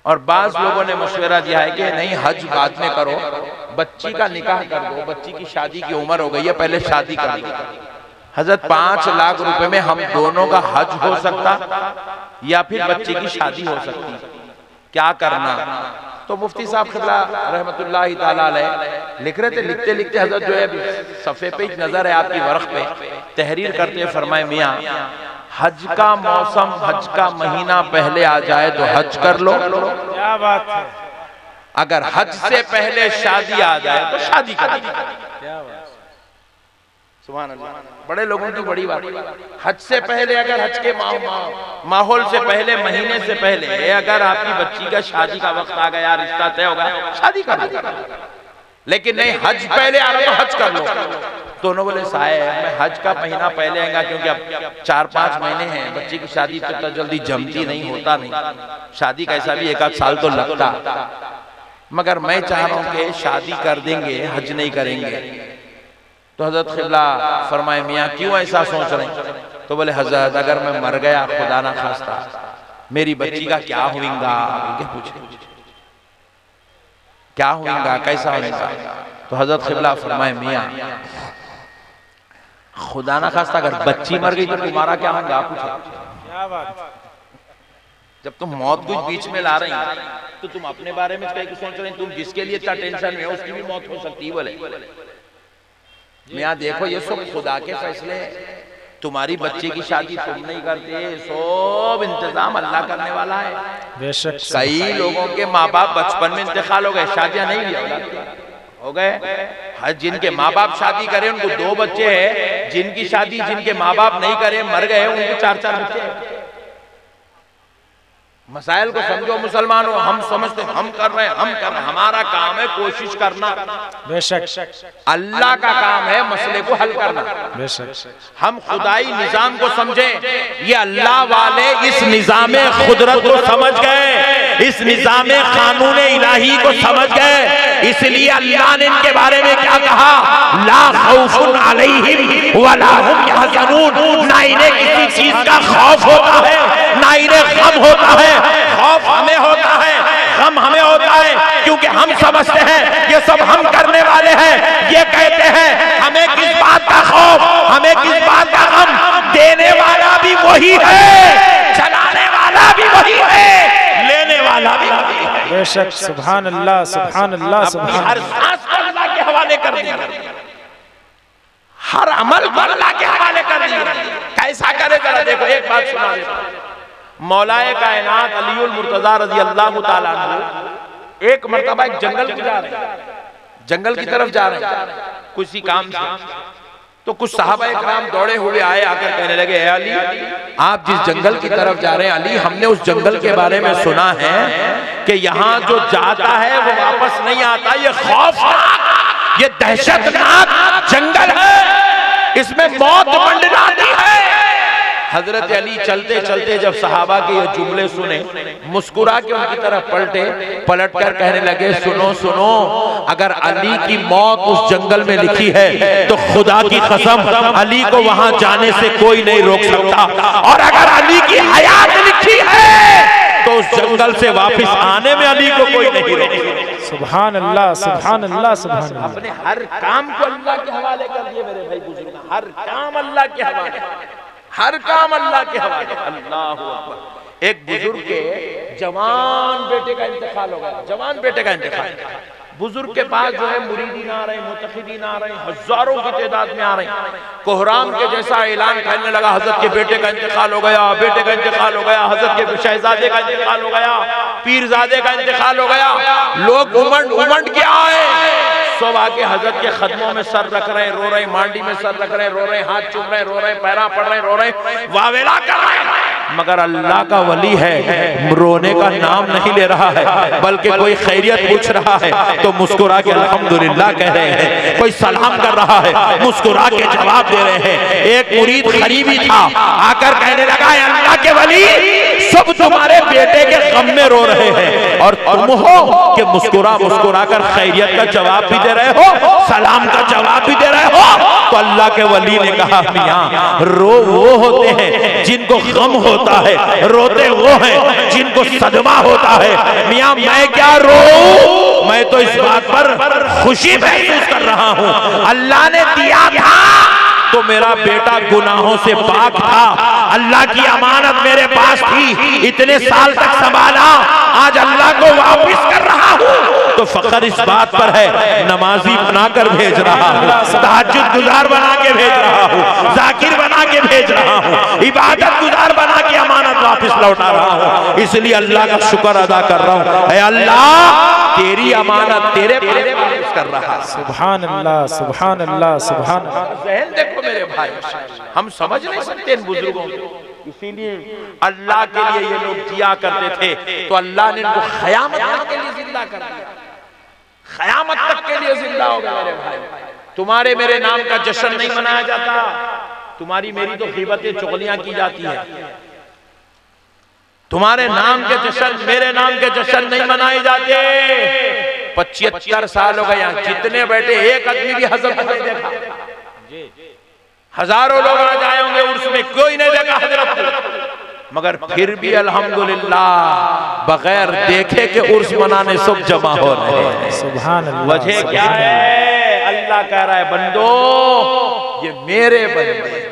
Speaker 2: और बाज लोगों ने मशवरा दिया है कि नहीं हज बाद में करो, बच्ची का निकाह कर दो, बच्ची की शादी की उम्र हो गई है, पहले शादी कर दो। हजरत 5 लाख रुपए में हम दोनों का हज हो सकता या फिर बच्चे की शादी हो सकती, क्या करना? तो मुफ्ती साहब खिबला रहमतुल्लाहि ताला अलैह लिख रहे थे, लिखते लिखते हजरत जो है सफ़े पे नजर है आपकी वर्क पे, तहरीर करते फरमाए मियाँ हज का मौसम, हज का महीना पहले आ जाए तो हज कर लो,
Speaker 3: क्या बात है,
Speaker 2: अगर हज से पहले शादी आ जाए तो शादी कर लो।
Speaker 3: क्या बात,
Speaker 2: सुभान अल्लाह, बड़े लोगों की बड़ी बात। हज से पहले, अगर हज के माहौल से पहले, महीने से पहले अगर आपकी बच्ची का शादी का वक्त आ गया, रिश्ता तय होगा, शादी कर लो। लेकिन नहीं हज पहले आ रहा तो हज कर लो। दोनों बोले साहब मैं हज का महीना पहले आएगा, क्योंकि अब 4-5 महीने हैं, बच्ची की शादी तो जल्दी जमती नहीं, होता नहीं, शादी का ऐसा भी 1 साल तो लगता, मगर मैं चाह रहा हूँ कि शादी कर देंगे, हज नहीं करेंगे। तो हजरत क़िबला फरमाए मियाँ क्यों ऐसा सोच रहे हैं? तो बोले हजरत अगर मैं मर गया खुदा ना खास्ता, मेरी बच्ची का क्या होगा? पूछे क्या होगा, कैसा होगा? तो हजरत क़िबला फरमाए मियाँ खुदा ना खास्ता अगर बच्ची मर गई तो तुम्हारा क्या होगा? पूछे
Speaker 3: क्या बात,
Speaker 2: जब तुम मौत कुछ बीच में ला रही तो तुम अपने बारे में क्या सोच रहे? तुम जिसके लिए इतना टेंशन में हो उसकी भी मौत हो सकती है। बोले मियाँ देखो ये सब खुदा के फैसले, तुम्हारी बच्चे की शादी तुम नहीं करते, सब इंतजाम अल्लाह करने वाला है।
Speaker 3: बेशक
Speaker 2: कई लोगों के माँ बाप बचपन में इंतकाल हो गए, शादियां नहीं हो गए। जिनके माँ बाप शादी करे उनको 2 बच्चे हैं, जिनकी शादी जिनके माँ बाप नहीं करे मर गए उनको 4-4 बच्चे हैं। मसाइल को समझो मुसलमानों, हम समझते हम कर रहे हैं, हम कर रहे हैं, हमारा काम है कोशिश करना,
Speaker 3: बेशक
Speaker 2: अल्लाह का काम है मसले को हल करना।
Speaker 3: बेशक
Speaker 2: हम खुदाई निजाम को समझें, ये अल्लाह वाले इस निजाम खुदरत को समझ गए, इस निजाम कानून इलाही को समझ गए, इसलिए अल्लाह ने इनके बारे में क्या कहा, ला खौफुन अलैहिम वला हुम यहज़नून, ना इन्हें किसी चीज का खौफ होता है ना इन्हें गम होता है। खौफ हमें होता है, गम हमें होता है, क्योंकि हम समझते हैं ये सब हम करने वाले हैं। ये कहते हैं हमें किस बात का खौफ, हमें किस बात का गम, देने वाला भी वही है, चलाने वाला भी वही है, लेने वाला भी वही है।
Speaker 3: बेशक सुभान अल्लाह, सुभान अल्लाह, सुभान
Speaker 2: हर सांस को अल्लाह के हवाले कर दिया, हर अमल को अल्लाह के हवाले कर दिया। कैसा करे जरा देखो, एक बात सुना देता हूं। मौलाए कायनात अलीउल मुर्तजा रज़ी अल्लाह ताला अन्हु एक मर्तबा एक जंगल की जा रहे हैं, जंगल की तरफ जा रहे हैं किसी काम से, तो कुछ सहाबा इकराम दौड़े हुए आए, आकर कहने लगे ए अली आप जिस जंगल की तरफ जा रहे हैं अली, हमने उस जंगल के बारे में सुना है कि यहाँ जो जाता है वो वापस नहीं आता, ये खौफनाक, ये दहशतनाक जंगल है, इसमें मौत मंडराती है। हजरत अली चलते चलते जब सहाबा के ये जुमले सुने, मुस्कुरा के उनकी तरफ पलटकर कहने लगे सुनो सुनो, अगर अली की मौत उस जंगल में लिखी है तो खुदा की कसम अली को वहां जाने से कोई नहीं रोक सकता, और अगर अली की हयात लिखी है तो उस जंगल से वापस आने में अली को कोई नहीं रोक सकता।
Speaker 3: सुभान अल्लाह, सुभान अल्लाह, सुभान अल्लाह।
Speaker 2: अपने हर काम को अल्लाह के हवाले कर दिए मेरे भाई बुजुर्ग, हर काम अल्लाह के हवाले, हर काम अल्लाह के हवाले। अल्लाह अकबर। एक बुजुर्ग के जवान बेटे का इंतकाल हो गया, जवान बेटे का इंतकाल, बुजुर्ग के पास जो है मुरीदीन आ रहे, मुतखिदीन आ रहे, हजारों की तादाद में आ रहे। कोहराम के जैसा ऐलान करने लगा हजरत के बेटे का इंतकाल हो गया, बेटे का इंतकाल हो गया, हजरत के शहजादे का इंतकाल हो गया, पीरजादे का इंतकाल हो गया। लोग उमंड के आए, सब आके हजरत के खदमों में सर रख रहे, रो रहे, मांडी में सर रख रहे, रो रहे, हाथ चूम रहे, रो रहे, पैरा पड़ रहे, रो रहे, वावेला कर रहे। मगर अल्लाह का वली है, रोने का नाम नहीं ले रहा है, बल्कि कोई खैरियत पूछ रहा है तो मुस्कुरा के अल्हम्दुलिल्लाह कह रहे हैं, कोई सलाम कर रहा है मुस्कुरा के जवाब दे रहे हैं। एक मुरीद गरीबी था, आकर कहने लगा अल्लाह के वली सब तुम्हारे बेटे के गम में रो रहे हैं और तुम हो कि मुस्कुरा मुस्कुरा कर खैरियत का जवाब भी दे रहे हो, सलाम का जवाब भी दे रहे हो, तो अल्लाह के वली ने कहा मियां रो वो होते हैं जिनको गम होता है, रोते वो हैं जिनको सदमा होता है। मियां मैं क्या रो, मैं तो इस बात पर खुशी महसूस कर रहा हूं, अल्लाह ने दिया था तो मेरा बेटा गुनाहों से पाक था, अल्लाह की अमानत मेरे पास थी, इतने साल तक संभाला, आज अल्लाह को वापस कर रहा हूँ तो फख्र इस बात पर है, नमाजी बनाकर भेज रहा हूँ, तहज्जुद गुजार बना के भेज रहा हूँ, जाकिर बना के भेज रहा हूँ, इबादत गुजार बना के अमानत वापस लौटा रहा हूँ, इसलिए अल्लाह का शुक्र अदा कर रहा हूँ। ऐ अल्लाह तेरी अमानत तेरे पर वापस कर रहा है।
Speaker 3: सुभान अल्लाह, सुभान अल्लाह, सुभान अल्लाह।
Speaker 2: जहन देखो मेरे भाई, हम समझ नहीं सकते इन बुजुर्गों को, इसीलिए अल्लाह के लिए ये लोग जिया करते थे तो अल्लाह ने इनको क़यामत तक के लिए जिंदा कर दिया, क़यामत तक के लिए जिंदा हो गए मेरे भाई। तुम्हारे मेरे नाम का जश्न नहीं मनाया जाता, तुम्हारी मेरी तो ग़ीबतें चुगलियां की जाती है, तुम्हारे नाम के जश्न मेरे नाम के जश्न नहीं मनाए जाते। 75 साल हो गए यहाँ, जितने बैठे एक आदमी भी हज़रत नहीं देखा, हजारों लोग आ जाए होंगे उर्स में, कोई नहीं देखा हजरत को, मगर फिर भी अल्हम्दुलिल्लाह बगैर देखे के उर्स मनाने सब जमा हो रहे हैं।
Speaker 3: सुभान अल्लाह।
Speaker 2: वजह क्या है? अल्लाह कह रहा है बंदो ये मेरे बंदे,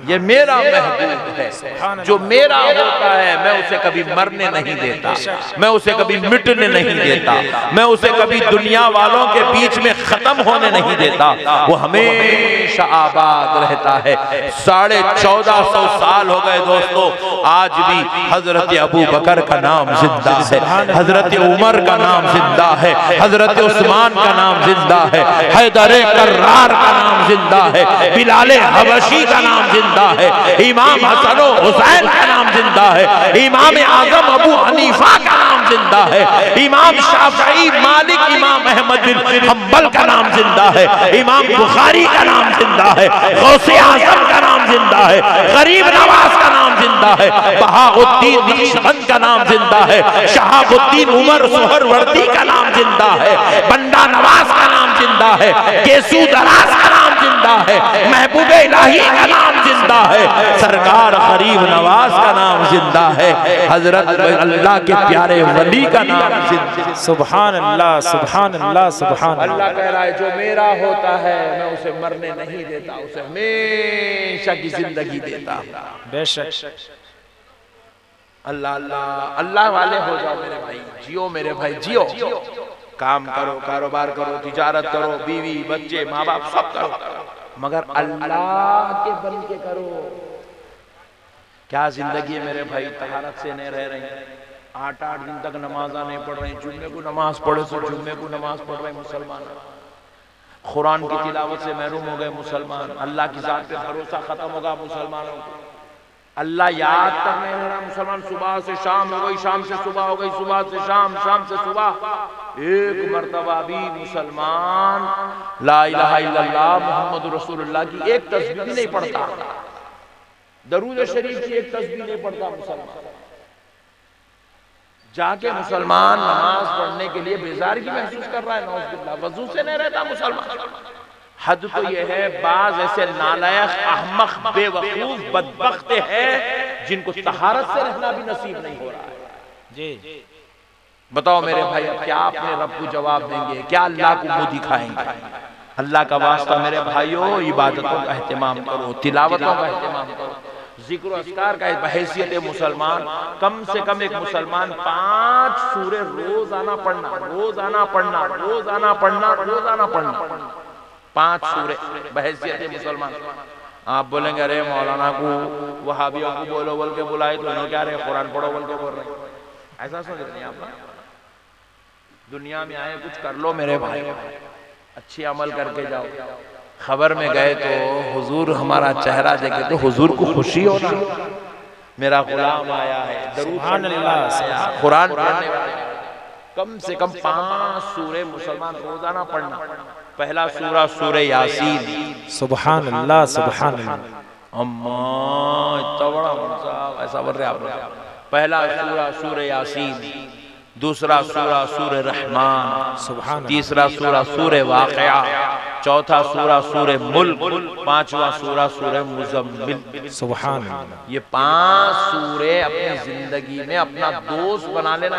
Speaker 2: ये मेरा महबूब है, जो मेरा होता है मैं उसे कभी मरने नहीं देता, मैं उसे कभी मिटने नहीं देता, मैं उसे कभी दुनिया वालों के बीच में खत्म होने नहीं देता, वो हमेशा आबाद रहता है। 1450 साल हो गए दोस्तों, आज भी हजरत अबू बकर का नाम जिंदा है, हजरत उमर का नाम जिंदा है, हजरत उस्मान का नाम जिंदा है, हैदर कर्रार का नाम जिंदा है, बिलाल हबशी का नाम जिंदा है, इमाम हसन हुसैन का नाम जिंदा है, इमाम आजम अबू हनीफा का नाम जिंदा है, इमाम शाफई मालिक इमाम अहमद बिन हंबल का नाम जिंदा है, इमाम बुखारी का नाम जिंदा है, गौसे आजम का नाम जिंदा है, गरीब नवाज का नाम जिंदा है, बहाउद्दीन नक्शबंद का नाम जिंदा है, शहाबुद्दीन उमर सुहरवर्दी का नाम जिंदा है, बंदा नवाज का नाम जिंदा है, केसू दराज का नाम जिंदा है, महबूबे इलाही का नाम जिंदा है, सरकार गरीब नवाज का नाम जिंदा है, हजरत अल्लाह के प्यारे वली का नाम जिंदा है।
Speaker 3: सुभान अल्लाह, सुभान अल्लाह, सुभान
Speaker 2: अल्लाह कह रहा है जो मेरा होता है मैं उसे मरने नहीं देता, उसे हमेशा की जिंदगी देता।
Speaker 3: बेशक
Speaker 2: अल्लाह अल्लाह अल्लाह वाले हो जाओ मेरे भाई, जियो मेरे भाई जियो, काम करो, कारोबार करो, तिजारत करो, बीवी बच्चे माँ बाप सब करो, मगर अल्लाह के बन के करो। क्या जिंदगी है मेरे भाई, तहारत से नहीं रह रहे, 8-8 दिन तक नमाजा नहीं पढ़ रहे, जुम्मे को नमाज पढ़े तो जुम्मे को नमाज पढ़ रहे मुसलमान, कुरान की तिलावत से महरूम हो गए मुसलमान, अल्लाह की जात पे भरोसा खत्म होगा मुसलमानों को, अल्लाह याद तक नहीं रहा मुसलमान, सुबह से शाम हो गई, शाम से सुबह हो गई, सुबह से शाम, शाम से सुबह, एक मर्तबा भी मुसलमान ला इलाहा इल्लल्लाह मुहम्मद रसूलुल्लाह की एक तस्बीह भी नहीं पढ़ता, दरूद शरीफ की एक तस्बीह नहीं पढ़ता मुसलमान। जाके मुसलमान नमाज पढ़ने के लिए बेजारगी महसूस कर रहा है, नौज़ुबिल्लाह, वजू से नहीं रहता मुसलमान। हद तो यह है बाज ऐसे नालायक अहमक बेवकूफ बदबख्त है जिनको तहारत से रहना भी नसीब नहीं हो रहा है। जी बताओ मेरे भाई, अब क्या अपने रब को जवाब देंगे, क्या अल्लाह को मुंह दिखाएंगे? अल्लाह का वास्ता मेरे भाइयों, इबादतों का एहतमाम करो, तिलावतों का एहतमाम करो, जिक्र अस्कार का बहैसियत मुसलमान कम से कम एक मुसलमान 5 सूरे रोजाना पढ़ना, रोजाना पढ़ना, रोजाना पढ़ना, रोजाना पढ़ना, 5 सूरे बहैसियत मुसलमान। आप बोलेंगे अरे मौलाना को वहाबियों को बोलो बोल के बुलाए तो उन्हें क्या रहे, कुरान पढ़ो बोल के बोल रहे, ऐसा सोच रहे हैं आप? दुनिया में आए कुछ कर लो मेरे भाई, अच्छे अमल करके जाओ। खबर में गए तो हुजूर हमारा चेहरा देखे तो हुजूर को खुशी हो ना, मेरा गुलाम आया है,
Speaker 3: सुभान अल्लाह,
Speaker 2: कुरान पढ़ने वाले। कम से कम 5 सूरे मुसलमान रोजाना पढ़ना। पहला सूरा सूरे यासीन,
Speaker 3: सुभान अल्लाह, सुभान अल्लाह।
Speaker 2: अम्मा इतना बड़ा साहब ऐसा बोल रहे आप। पहला सूरा सूरे यासीन, दूसरा सूरा सूरे रहमान, तीसरा सूरा सूरे वाक़िया, चौथा सूरा सूरे मुल्क, पांचवा सूरा सूरे मुज़म्मिल।
Speaker 3: सुभान अल्लाह।
Speaker 2: ये 5 सूरे अपनी जिंदगी में अपना दोस्त बना लेना।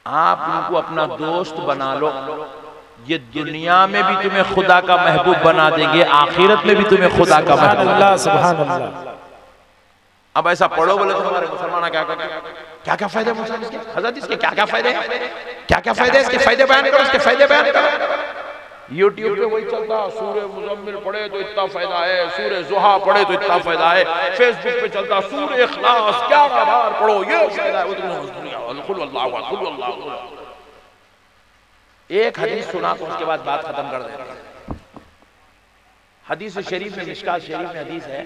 Speaker 2: आप इनको अपना दोस्त बना लो, ये दुनिया में भी तुम्हें खुदा का महबूब बना देंगे, आखिरत में भी तुम्हें खुदा का महबूब।
Speaker 3: अल्लाह सुभान अल्लाह।
Speaker 2: अब ऐसा पढ़ो बोले तो हमारे मुसलमान क्या क्या क्या फायदे मुसलमान के, हजरत इसके क्या क्या फायदे हैं, क्या क्या फायदे, इसके फायदे बयान करो, इसके फायदे बयान करो। यूट्यूब पे वही चलता, सूरे मुज़म्मिल पढ़े तो इतना फायदा है, सूरे ज़ुहा पढ़े तो इतना फायदा है। फेसबुक पे चलता सूरे इखलास 11 बार पढ़ो ये फायदा है। एक हदीस सुना तो उसके बाद बात खत्म कर देते। हदीस शरीफ में, मिशकात शरीफ में हदीस है,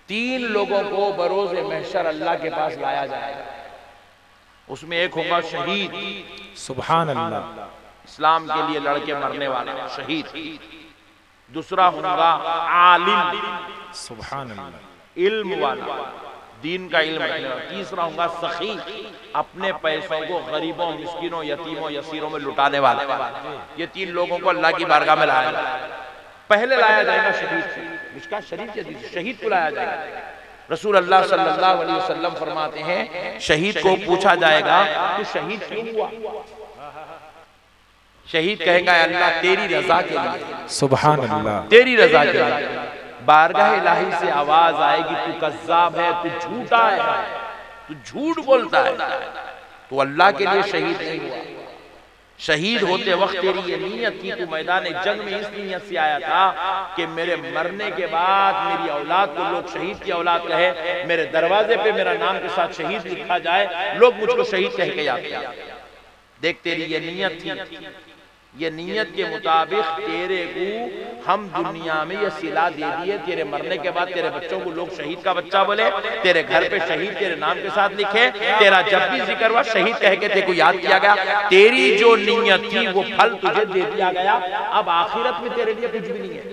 Speaker 2: 3 लोगों को बरोज़े महशर अल्लाह के पास लाया जाएगा। उसमें एक होगा शहीद,
Speaker 3: सुभान अल्लाह,
Speaker 2: इस्लाम के लिए लड़के मरने वाला शहीद। दूसरा होगा आलिम,
Speaker 3: सुभान अल्लाह,
Speaker 2: इल्म वाला, दीन का इल्म रखने वाला। तीसरा होगा सखी, अपने पैसों को गरीबों, मिस्किनों, यतीमों, यसीरों में लुटाने वाला। ये 3 लोगों को अल्लाह की बारगाह में लाया जाएगा। पहले लाया जाएगा शहीद, इसका शहीद को लाया जाएगा। रसूल अल्लाह सल्लल्लाहु अलैहि वसल्लम फरमाते हैं, शहीद को पूछा जाएगा कि शहीद क्यों हुआ? शहीद कहेगा अल्लाह तेरी रजा के लिए, सुभान अल्लाह, तेरी रजा के लिए। बारगाह इलाही से आवाज आएगी, तू कज़्ज़ाब है, तू झूठा है, तू झूठ बोलता है, तू अल्लाह के लिए शहीद नहीं हुआ। शहीद होते वक्त तेरी ये नीयत थी, तू मैदान जंग में इस नीयत से आया था कि मेरे मरने के बाद मेरी औलाद को लोग शहीद की औलाद कहे, मेरे दरवाजे पे मेरा नाम के साथ शहीद लिखा जाए, लोग मुझको शहीद कह के याद किया। देख तेरी ये नीयत थी, ये नीयत के मुताबिक तेरे को हम दुनिया में ये सिला दे दिए, तेरे मरने के बाद तेरे बच्चों को लोग शहीद का बच्चा बोले, तेरे घर पे शहीद तेरे नाम के साथ लिखे, तेरा जब भी जिक्र हुआ शहीद कह के तेरे को याद किया गया। तेरी जो नीयत थी वो फल तुझे दे दिया गया। अब आखिरत में तेरे लिए कुछ भी नहीं है।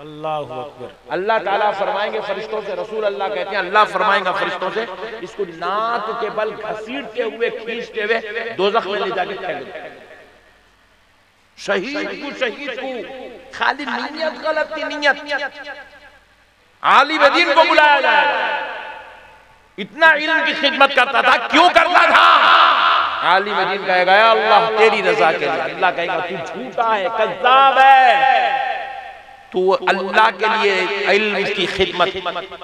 Speaker 3: अल्लाहु अकबर।
Speaker 2: अल्लाह ताला फरमाएंगे फरिश्तों से, रसूल अल्लाह कहते हैं अल्लाह फरमाएंगा फरिश्तों से, इसको नाक के बल घसीटते हुए खींचते हुए दोज़ख में ले जाके फेंक दो। शहीद को खाली नीयत गलत थी, नीयत। आलिम दीन को बुलाया जाएगा, इतना इल्म की खिदमत करता था, क्यों करता था? आलिम दीन कहेगा अल्लाह तेरी रजा के लिए। अल्लाह कहेगा तू झूठा है, कज़्ज़ाब है, तू अल्लाह के लिए इल्म की खिदमत,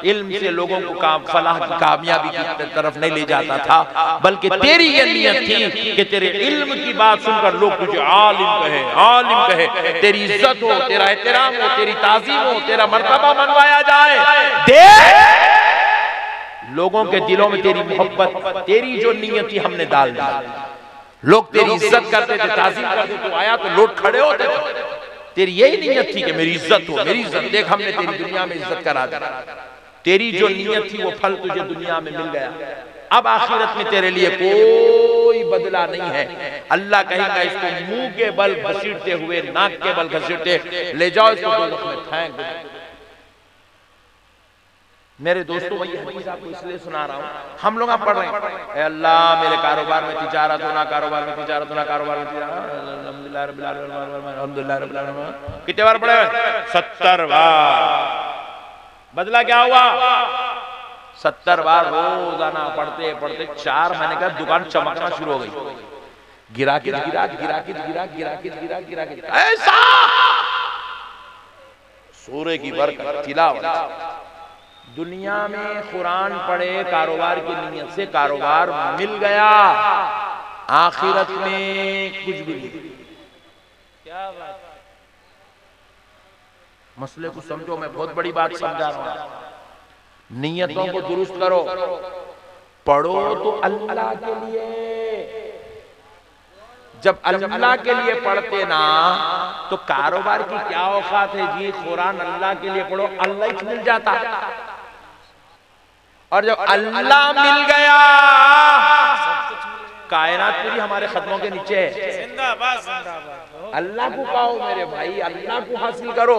Speaker 2: इल्म से लोगों को फलाह की कामयाबी की तरफ नहीं ले जाता था, बल्कि तेरी ये नियत थी कि तेरे इल्म की बात सुनकर लोग तुझे आलिम कहे, आलिम कहे, तेरी इज्जत हो, तेरा एहतराम हो, तेरी ताज़ीम हो, तेरा मर्तबा मनवाया जाए। लोगों के दिलों में तेरी मोहब्बत, तेरी जो नियत थी हमने डाल दी। लोग तेरी इज्जत करते थे, ताज़ीम करते, तू आया तो लोग खड़े होते थे। तेरी यही नीयत थी कि मेरी इज्जत हो, मेरी इज्जत देख, हमने तेरी दुनिया में इज्जत करा दी। तेरी जो नीयत थी वो फल तुझे दुनिया में मिल गया। अब आखिरत में तेरे लिए कोई बदला नहीं है। अल्लाह कहेगा इसको मुंह के बल घसीटते हुए, नाक के बल घसीटते ले जाओ, इसको दोज़ख में फेंक दो। मेरे दोस्तों वही हदीस आपको इसलिए सुना रहा हूँ, हम लोग आप पढ़ रहे हैं ए अल्लाह मेरे कारोबार में तिजारत हो, ना कारोबार में तिजारत हो, ना कारोबार में अल्हम्दुलिल्लाह रब्बिल आलमीन, अल्हम्दुलिल्लाह रब्बिल आलमीन। कितने बार पढ़े? 70 बार। बदला क्या हुआ? 70 बार रोजाना पढ़ते पढ़ते 4 महीने का दुकान चमकना शुरू हो गई। गिराकी ऐसा सूरे की बरकत, तिलावत। दुनिया में कुरान पढ़े, कारोबार की नीयत से कारोबार मिल गया, आखिरत में कुछ भी नहीं। क्या बात, मसले को समझो, मैं बहुत बड़ी बात समझा रहा हूं। नीयतों को दुरुस्त करो, पढ़ो तो अल्लाह के लिए। जब अल्लाह के लिए पढ़ते ना तो कारोबार की क्या औकात है जी, कुरान अल्लाह के लिए पढ़ो, अल्लाह ही मिल जाता। और जब अल्लाह मिल गया, कायनात पूरी हमारे कदमों के नीचे है। जिंदाबाद जिंदाबाद। अल्लाह को पाओ मेरे भाई, अल्लाह को हासिल करो।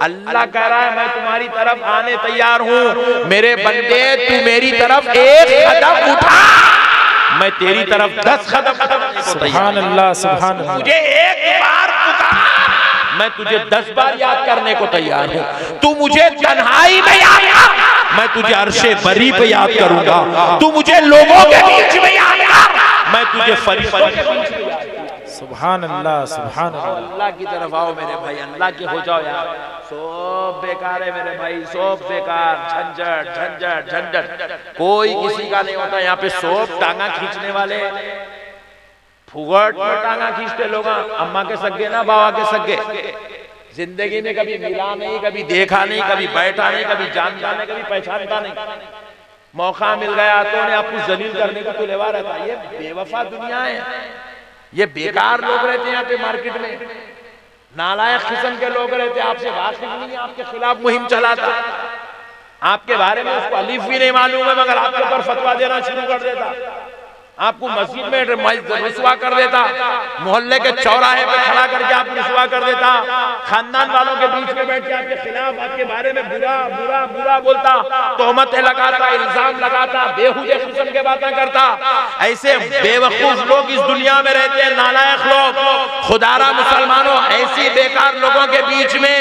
Speaker 2: अल्लाह कह रहा है मैं तुम्हारी तरफ आने तैयार हूँ, मेरे बंदे तू मेरी तरफ एक कदम उठा, मैं तेरी तरफ 10 कदम बढ़ने को तैयार।
Speaker 3: सुभान अल्लाह, सुभान अल्लाह।
Speaker 2: मुझे एक बार पुकार, मैं तुझे 10 बार याद करने को तैयार हूँ। तू मुझे तन्हाई में याद कर, मैं तुझे अर्शे बरी पे याद करूंगा। तू मुझे लोगों के बीच में याद कर, मैं तुझे फरिश्तों के बीच में याद करूंगा।
Speaker 3: सुभान अल्लाह, सुभान अल्लाह।
Speaker 2: अल्लाह की तरफ आओ मेरे भाई, अल्लाह के हो जाओ यार। सब बेकार है मेरे भाई, सब बेकार, झंझट झंझट झंझट, कोई किसी का नहीं होता यहाँ पे। सब टांगा खींचने वाले, फुगट में टांगा खींचते लोग। अम्मा के सगे ना बाबा के सगे, जिंदगी में कभी मिला नहीं, कभी देखा नहीं, कभी बैठा नहीं, कभी जानता नहीं, कभी पहचानता नहीं। मौका मिल गया तो उन्हें आपको जलील करने को तुलेवा रहता। ये बेवफा दुनिया है, ये बेकार लोग रहते हैं यहाँ पे मार्केट में, नालायक किस्म के लोग रहते हैं, आपसे वाकिफ नहीं है, आपके खिलाफ मुहिम चलाता, आपके बारे में उसको अलीफ भी नहीं मालूम है, मगर आपके ऊपर फतवा देना शुरू कर देता, आपको मस्जिद में रुसवा कर देता, मोहल्ले के चौराहे पे खड़ा करके आपको रुसवा कर देता, खानदान वालों के बीच में बैठ के आपके खिलाफ, आपके बारे में बुरा बुरा बुरा बोलता, तोहमतें लगाता, इल्जाम लगाता, बेहुजे किस्म के बातें करता। ऐसे बेवकूफ लोग इस दुनिया में रहते हैं, नालायक लोग। खुदारा मुसलमानों, ऐसी बेकार लोगों के बीच में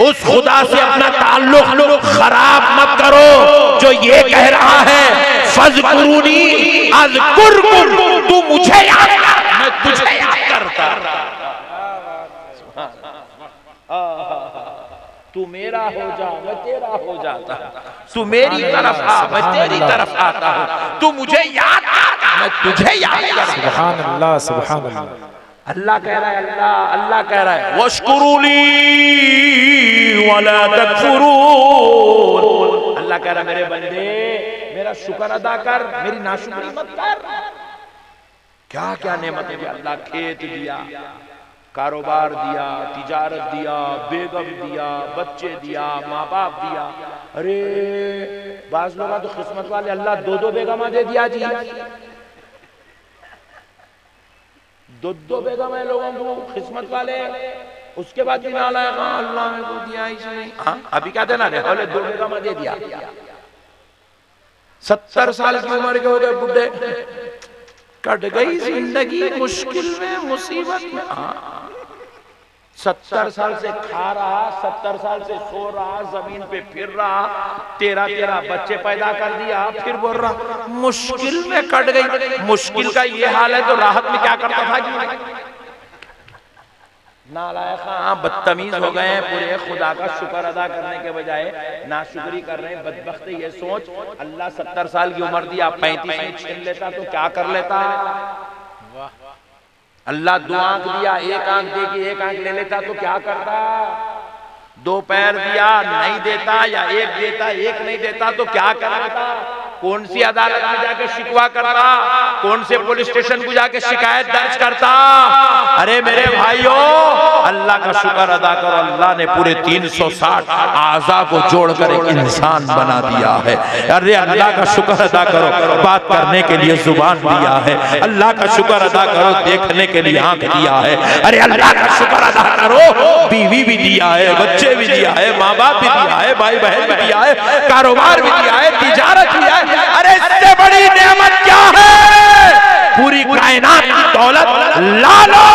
Speaker 2: उस खुदा से अपना ताल्लुक खराब मत करो जो ये कह रहा है फज़कुरूनी अज़कुरकुम, तू मुझे याद कर, मैं तुझे याद करता। तू मेरा हो जा, मैं तेरा हो जाता। तू मेरी तरफ आ, मैं तेरी तरफ आता हूँ। तू मुझे याद कर, मैं तुझे याद करता।
Speaker 3: सुभान अल्लाह, सुभान अल्लाह।
Speaker 2: अल्लाह कह रहा है, अल्लाह कह रहा है वश्कुरूली वला तकफुरून। अल्लाह कह रहा है मेरे बंदे मेरा शुक्र अदा कर, मेरी नाशुक्री मत कर। क्या क्या नेमतें दी अल्लाह, खेत दिया, कारोबार दिया, तिजारत दिया, बेगम दिया, बच्चे दिया, माँ बाप दिया। अरे बाज लोग तो किस्मत वाले, अल्लाह 2-2 बेगमा दे दिया जी, 2-2 बेगम है लोगों को, किस्मत वाले। उसके बाद भी नालायक, अल्लाह ने को दिया ही नहीं। अभी क्या देना रे, 2 बेगमा दे दिया। 70 साल की उम्र के हो गए बुढ़े, कट गई जिंदगी मुश्किल में, मुसीबत में। 70 साल से खा रहा, 70 साल से सो रहा, जमीन पे फिर रहा, 13 बच्चे पैदा कर दिया, फिर बोल रहा मुश्किल में कट गई। मुश्किल का ये हाल है तो राहत में क्या करता था कि नालायक, बदतमीज हो गए हैं पूरे। खुदा का शुक्र अदा करने के बजाय नाशुक्री कर रहे हैं। बदबख्त ये सोच, अल्लाह 70 साल की उम्र दिया, 35 में छीन लेता तो क्या कर लेता। अल्लाह 2 आंख दिया, 1 आंख दे के 1 आंख ले लेता तो क्या करता। 2 पैर दिया, नहीं देता, या 1 देता 1 नहीं देता तो क्या कर लेता। कौन सी अदालत में जाके शिकवा करता, कौन से पुलिस स्टेशन को जाके शिकायत दर्ज करता। अरे मेरे भाइयों, अल्लाह का शुक्र अदा करो, अल्लाह ने पूरे 360 आज़ा को जोड़कर एक इंसान बना दिया है। अरे अल्लाह का शुक्र अदा करो, बात करने के लिए जुबान दिया है। अल्लाह का शुक्र अदा करो, देखने के लिए आंख दिया है। अरे अल्लाह का शुक्र अदा करो, बीवी भी दिया है, बच्चे भी दिया है, माँ बाप भी दिया है, भाई बहन भी दिया है, कारोबार भी दिया है, तिजारत भी है। अरे इससे बड़ी नेमत क्या है। पूरी कायनात की दौलत ला लो,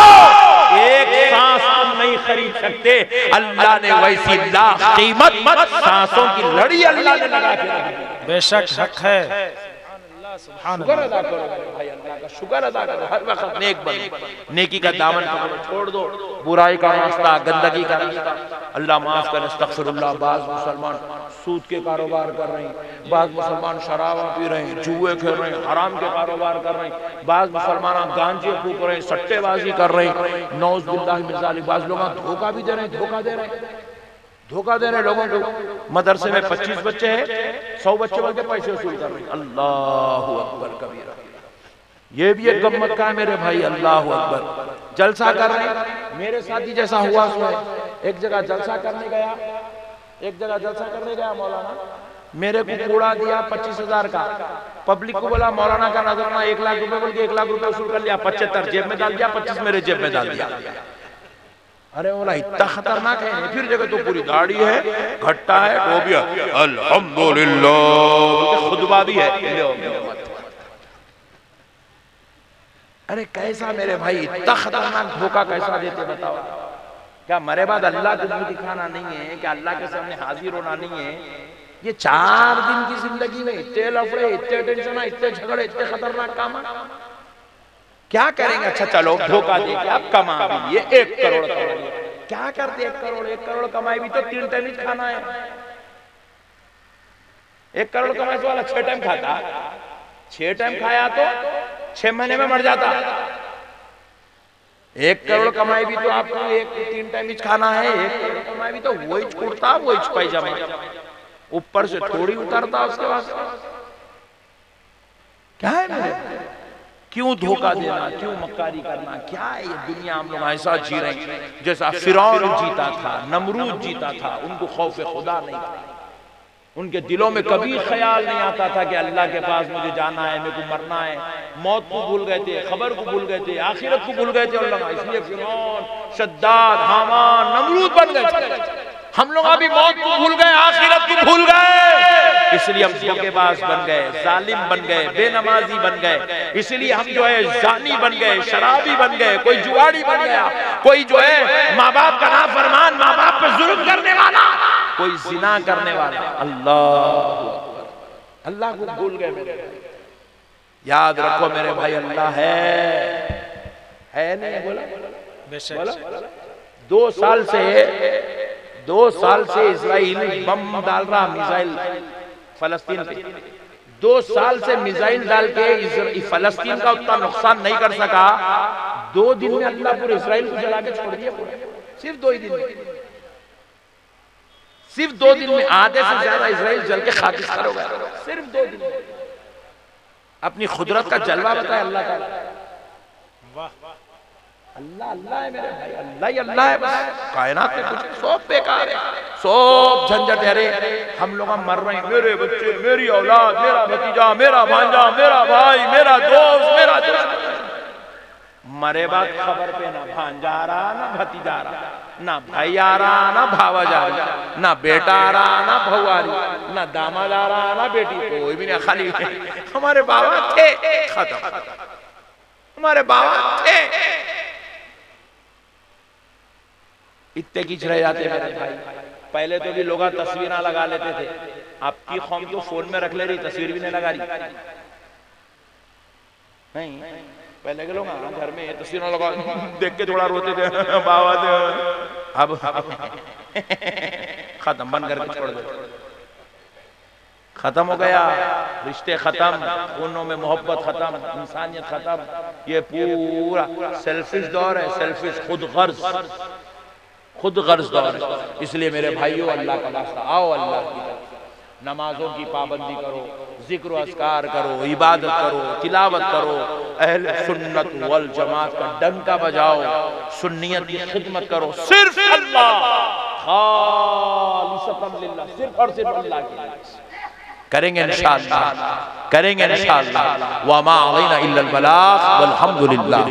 Speaker 2: एक सांस तुम नहीं खरीद सकते। अल्लाह ने वैसी लाख कीमत सांसों की लड़ी अल्लाह ने लगा के रखी।
Speaker 3: बेशक हक है।
Speaker 2: शुक्र अदा करो भाई, अल्लाह का शुक्र अदा करो। हर वक्त नेक बनो, नेकी का दामन पकड़ो, छोड़ दो बुराई का रास्ता, गंदगी का रास्ता। अल्लाह माफ करे, अस्तगफिरुल्लाह। बाज मुसलमान सूद के कारोबार कर रहे हैं, बाज मुसलमान शराबा पी रहे हैं, जुए खेल रहे हैं, हराम के कारोबार कर रहे हैं, बाज मुसलमान गांजे फूक रहे हैं, सट्टेबाजी कर रहे हैं, नौज़ुबिल्लाह मिन ज़ालिक। बाज लोग धोखा भी दे रहे हैं, धोखा दे रहे लोगों को। मदरसे में 25 बच्चे हैं, 100 बच्चे बन के पैसे वसूल कर रहे हैं। अल्लाहु अकबर कबीरा। ये भी एक गम्मत का है मेरे भाई, अल्लाहु अकबर। जलसा कर रहे हैं, मेरे साथी जैसा हुआ है। एक जगह जलसा करने गया, मौलाना मेरे को कूड़ा दिया 25,000 का। पब्लिक को बोला मौलाना का नजराना 1 लाख रुपए, बोल के 1 लाख रुपए वसूल कर लिया। 75 जेब में डाल दिया, 25 मेरे जेब में डाल दिया। अरे बोला इतना खतरनाक है। फिर जगह तो पूरी दाढ़ी है, घट्टा है, टोपिया, अल्हम्दुलिल्लाह खुतबा भी है। अरे कैसा मेरे भाई, इतना खतरनाक धोखा कैसा देते बताओ। क्या मरे बाद अल्लाह को मुंह दिखाना नहीं है? क्या अल्लाह के सामने हाजिर होना नहीं है? ये 4 दिन की जिंदगी में इतने लफड़े, इतने टेंशन, इतने झगड़े, इतने खतरनाक काम, क्या करेंगे? अच्छा चलो धोखा दे के आप कमा भी लिए 1 करोड़ करोड़, क्या करते 1 करोड़ कमाई भी तो 3 टाइम ही खाना है। 1 करोड़ कमाई वाला 6 टाइम खाता, 6 टाइम खाया तो 6 महीने में मर जाता। 1 करोड़ कमाई भी तो आपको 3 टाइम ही खाना है। 1 करोड़ कमाई भी तो वही कुर्ता, वही पैजामा, ऊपर से थोड़ी उतरता उसके बाद। क्या है मेरे, क्यों धोखा देना, क्यों मक्कारी करना? क्या है ये दुनिया? हम लोग ऐसा जी रहे हैं जैसा फिरौन जीता था, नमरूद जीता था। उनको खौफ खुदा नहीं था, उनके दिलों में कभी ख्याल नहीं आता था कि अल्लाह के पास मुझे जाना है, मेरे को मरना है। मौत को भूल गए थे, खबर को भूल गए थे, आखिरत को भूल गए थे उल्लमा। इसलिए फिरौन, शद्दाद, हामान, नमरूद बन गए। हम लोग अभी मौत को भूल गए, आखिरत को भूल गए, इसलिए हम धोखेबाज बन गए, जालिम बन गए, बेनमाजी बन गए। इसलिए हम जो है जानी बन गए, शराबी बन गए, कोई जुआड़ी बन गया, कोई जो है माँ बाप का नाफरमान, माँ बाप पे जुल्म करने वाला, कोई जिना करने वाला। अल्लाह को भूल गए मेरे। याद रखो मेरे भाई, अल्लाह है नहीं बोला? बेशक। 2 साल से इजराइल बम डाल रहा, मिसाइल फलस्तीन पे। 2 साल से मिसाइल डाल के फलस्तीन का उतना नुकसान नहीं कर सका। 2 दिन में अल्लाह पूरे इजराइल को जला के छोड़ दिया। सिर्फ 2 ही दिन में, सिर्फ 2 दिन में आधे से ज्यादा इजराइल जल के खाकिस्तान हो गया। सिर्फ 2 दिन में। अपनी खुदरत का जलवा बताए अल्लाह का। वाह, अल्लाह अल्लाह है मेरे भाई, अल्लाह ही अल्लाह है बस। कायनात में कुछ सब बेकार है, सब झंझट है। अरे हम लोग मर रहे हैं, मेरे बच्चे, मेरी औलाद, मेरा भतीजा, मेरा भांजा, मेरा भाई, मेरा दोस्त, मेरा दोस्त। मरे बाद खबर पे ना भांजा आ रहा, ना भतीजा आ रहा, ना भाई आ रहा, ना भावा जा रहा, ना बेटा आ रहा, ना बहू आ रही, ना दामाद आ रहा, ना बेटी, कोई भी नहीं। खाली हमारे बाबा थे, खत्म। हमारे बाबा थे, इतने खींच रहे जाते मेरे भाई। पहले तो भी लोग तस्वीरें लगा लेते थे, आपकी कौम तो फोन में रख ले रही, तस्वीर भी नहीं लगा रही। नहीं, पहले के लोग घर में तस्वीरें लगा देख के थोड़ा रोते थे, बाबा थे। अब खत्म, बंद करके छोड़ दो। खत्म हो गया, रिश्ते खत्म, खूनों में मोहब्बत खत्म, इंसानियत खत्म। ये पूरा सेल्फिश दौर है, सेल्फिश, खुद गर्ज दौर है। इसलिए मेरे भाइयों, अल्लाह का वास्ता आओ, अल्लाह की तरफ नमाजों की पाबंदी करो, जिक्र अस्कार करो, इबादत करो, तिलावत करो, अहले सुन्नत वल जमात का डंका बजाओ, सुन्नियत की खिदमत करो। सिर्फ अल्लाह, खालिसतन लिल्लाह, सिर्फ और सिर्फ अल्लाह के लिए करेंगे इंशाअल्लाह, करेंगे इंशाअल्लाह। व मा अलैना इल्लल बलाग वल्हम्दुलिल्लाह।